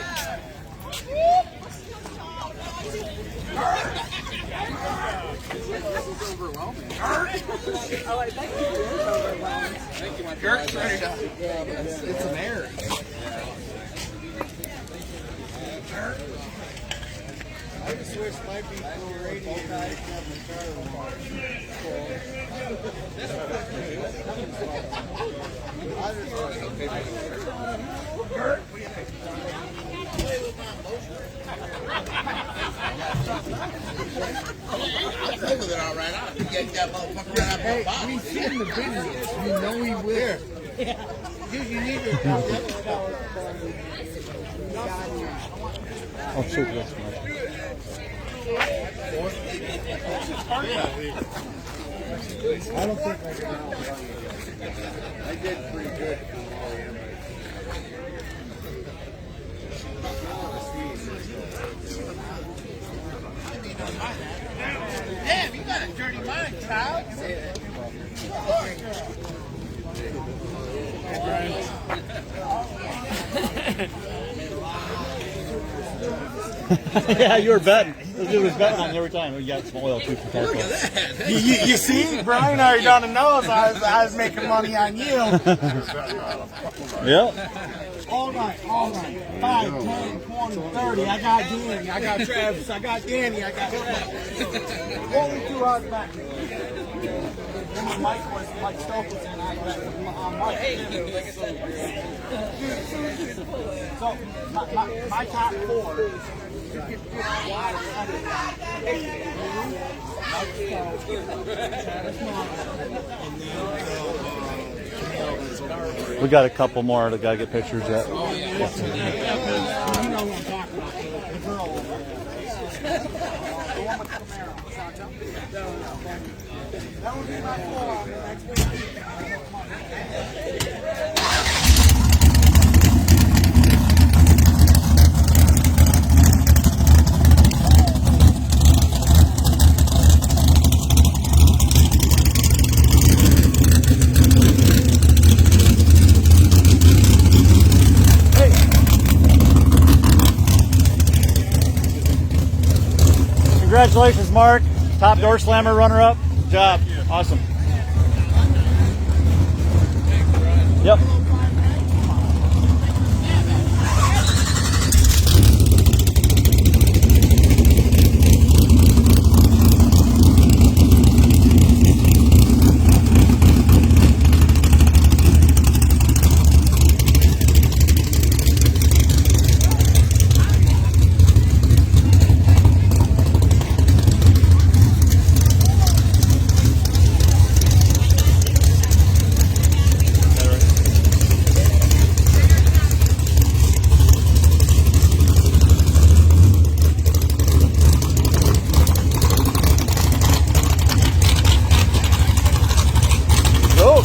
This is overwhelming. Oh, I bet you do is overwhelmed. Thank you, my Kurt's ready to. It's an air. I just wish my people were radiated. I'll play with it all right. I'll get that motherfucker right out of the box. We've seen the videos. We know he will. You need to tell the other fellas. Oh, shoot, that's fine. I don't think I can outrun you. I did pretty good. Damn, you got a dirty mind, child. Yeah, you were betting. It was betting on every time. We got some oil too for Look at that. You see, Brian already down the nose. I was making money on you. Yep. All night. 5, 10, 20, 30. I got Danny. I got Travis. I got Danny. I got Travis. Only 2 hours back. And Mike Stoke was in. Mike. So, my top 4. We got a couple more that gotta get pictures yet. You know what I'm talking about. The girl over there. The one with the Camaro. That would be my 4 next week. Congratulations, Mark. Top door slammer runner-up. Good job. Awesome. Yep.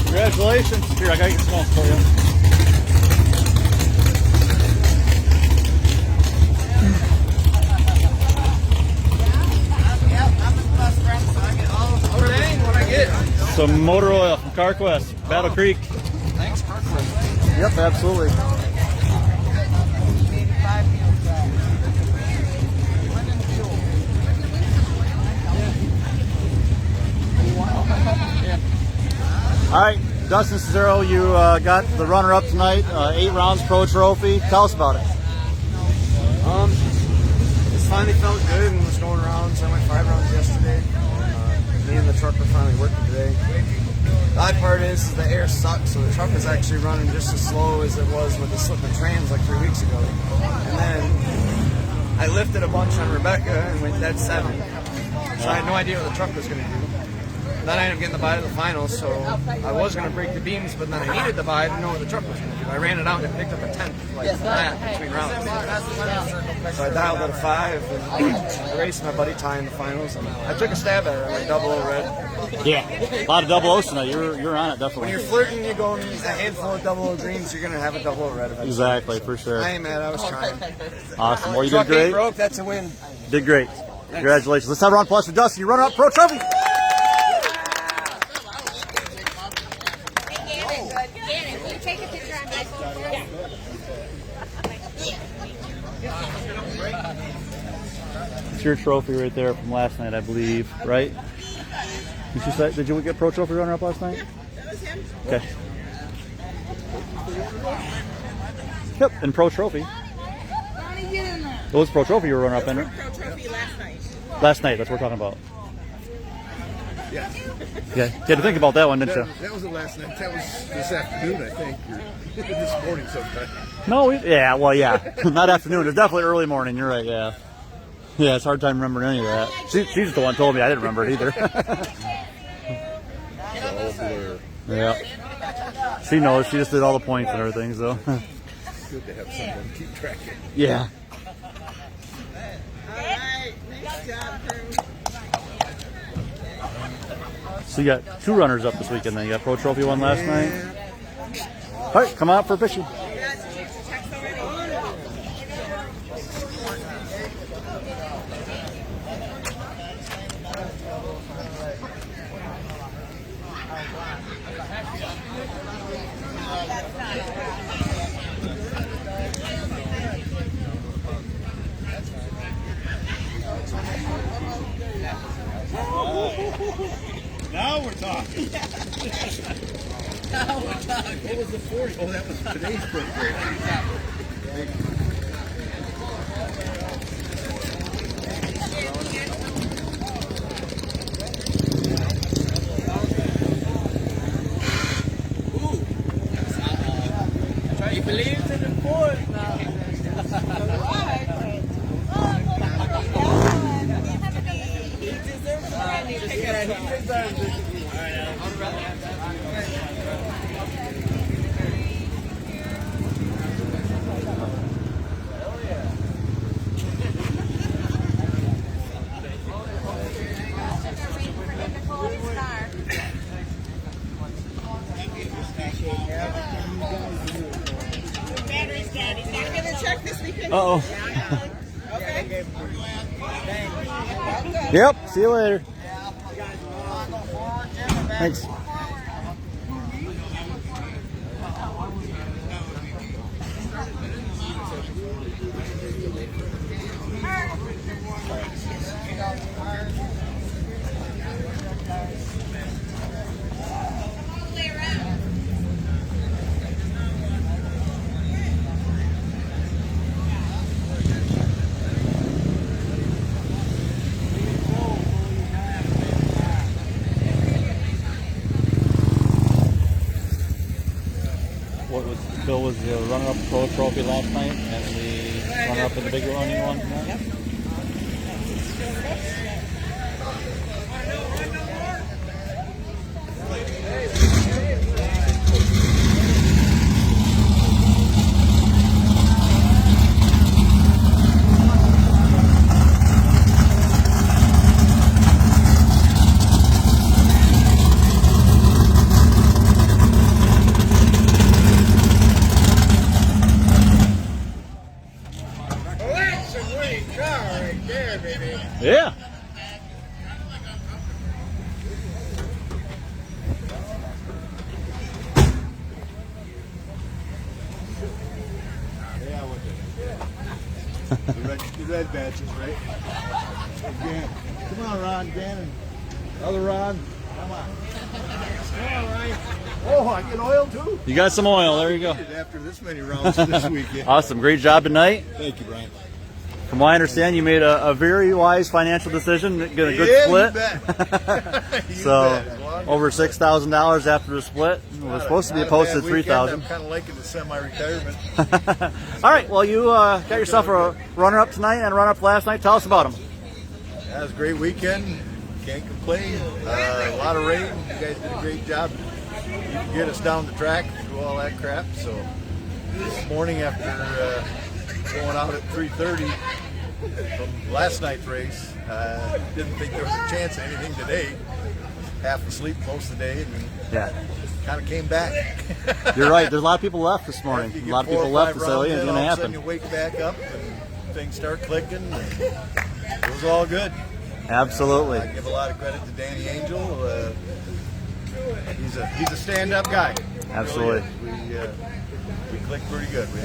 Congratulations. Here, I gotta get some more for you. Some motor oil from CarQuest, Battle Creek. Thanks, CarQuest. Yep, absolutely. All right, Dustin Cesaro, you got the runner-up tonight, 8 rounds pro trophy. Tell us about it. It finally felt good and was going around. So I went 5 rounds yesterday. Me and the truck were finally working today. The odd part is the air sucks, so the truck is actually running just as slow as it was with the slipping trans like 3 weeks ago. And then I lifted a bunch on Rebecca and went dead 7. So I had no idea what the truck was going to do. Then I ended up getting the bye to the finals, so I was going to break the beams, but then I needed the bye. I didn't know what the truck was going to do. I ran it out and it picked up a 10th, like that, between rounds. So I dialed at a 5, and I raced my buddy Ty in the finals, and I took a stab at it. I went 00 red. Yeah, a lot of 00s tonight. You're on it, definitely. When you're flirting, you're going a handful of 00 greens, you're going to have a 00 red eventually. Exactly, for sure. I ain't mad, I was trying. Awesome. Well, you Truck did great. ain't broke, that's a win. Did great. Congratulations. Let's have a round of applause for Dustin. You run up pro trophy. Take a picture on my phone. It's your trophy right there from last night, I believe, right? Did you get pro trophy runner up last night? That was him. Okay. Yep, and pro trophy. It was pro trophy you were runner up in, right? Pro trophy last night. Last night, that's what we're talking about. Yeah. Yeah, you had to think about that one, didn't you? That wasn't last night. That was this afternoon, I think. Or this morning sometime. No, yeah, well, yeah. Not afternoon. It's definitely early morning. You're right, yeah. Yeah, it's a hard time remembering any of that. She's the one who told me. I didn't remember it either. Yeah. She knows. She just did all the points and everything, so. Good to have someone keep track of. Yeah. All right. Nice job, crew. So you got 2 runners up this weekend then. You got Pro Trophy one last night. All right, come out for fishing. Now we're talking. Now we're talking. What was the 40? Oh, that was today's quick break. He believes in the boys now. He deserves it. Batteries, Daddy's not gonna check this weekend. Uh-oh. Okay. Yep, see you later. Thanks. What was Bill was the runner-up pro trophy last night, and the runner-up in the big running one. Yep. Yeah. The red badges, right? Dan. Come on, Ron. Dan and other Ron. Come on. All right. Oh, I get oil too? You got some oil. There you go. After this many rounds this weekend. Awesome. Great job tonight. Thank you, Brian. From what I understand, you made a very wise financial decision, get a good Yeah, split. you bet. You So bet. over $6,000 after the split. It was supposed to be posted at $3,000. I'm kind of liking the semi-retirement. All right. Well, you got yourself a runner-up tonight and a runner-up last night. Tell us about them. That was a great weekend. Can't complain. A lot of rain. You guys did a great job. You can get us down the track through all that crap. So this morning after going out at 3:30 from last night's race, didn't think there was a chance of anything today. Half asleep most of the day, and Yeah. kind of came back. You're right. There's a lot of people left this morning. You A get lot of 4 or people left 5 to say, oh, rounds yeah, it's in, going to all of a sudden happen. you wake back up and things start clicking. And it was all good. Absolutely. I give a lot of credit to Danny Angel. He's a stand-up guy. Absolutely. Really is. We clicked pretty good. We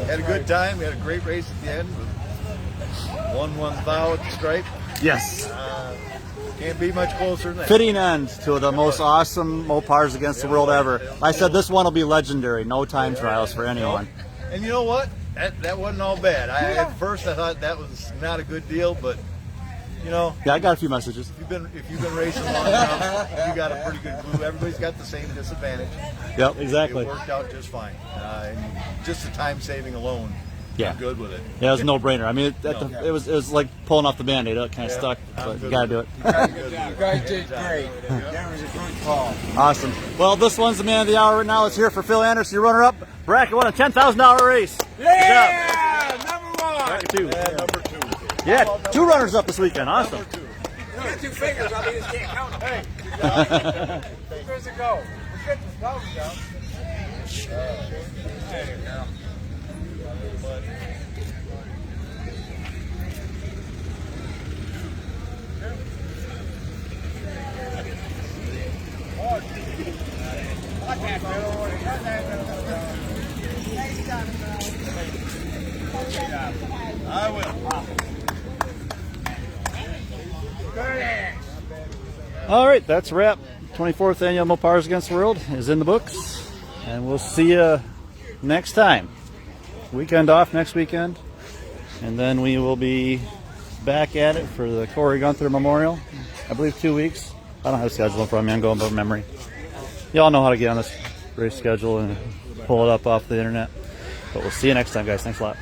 had a good time. We had a great race at the end. With 1 thou at the stripe. Yes. Can't be much closer than that. Fitting end to the most awesome MOPARS against the world ever. I said this one will be legendary. No time trials for anyone. And you know what? That wasn't all bad. At first I thought that was not a good deal, but you know, Yeah, I got a few messages. if you've been racing long enough, you got a pretty good clue. Everybody's got the same disadvantage. Yep, exactly. It worked out just fine. And just the time saving alone, Yeah. I'm good with it. Yeah, it was a no-brainer. I mean, it was like pulling off the Band-Aid. It kind of stuck, but you got to do it. I'm good with it. You guys did great. That was a good call. Awesome. Well, this one's the man of the hour right now. It's here for Phil Anderson, your runner-up. Bracket won a $10,000 race. Yeah! Number 1! Bracket 2. Yeah, number 2. Yeah, 2 runners-up this weekend. Awesome. You got 2 fingers, I mean, you just can't count them. Hey, where's it go? Let's get the thumbs down. There you go. I will. All right, that's a wrap. 24th annual MOPARS Against the World is in the books, and we'll see you next time. Weekend off next weekend, and then we will be back at it for the Corey Gunther Memorial. I believe 2 weeks. I don't have a schedule in front of me. I'm going by memory. Y'all know how to get on this race schedule and pull it up off the internet. But we'll see you next time, guys. Thanks a lot.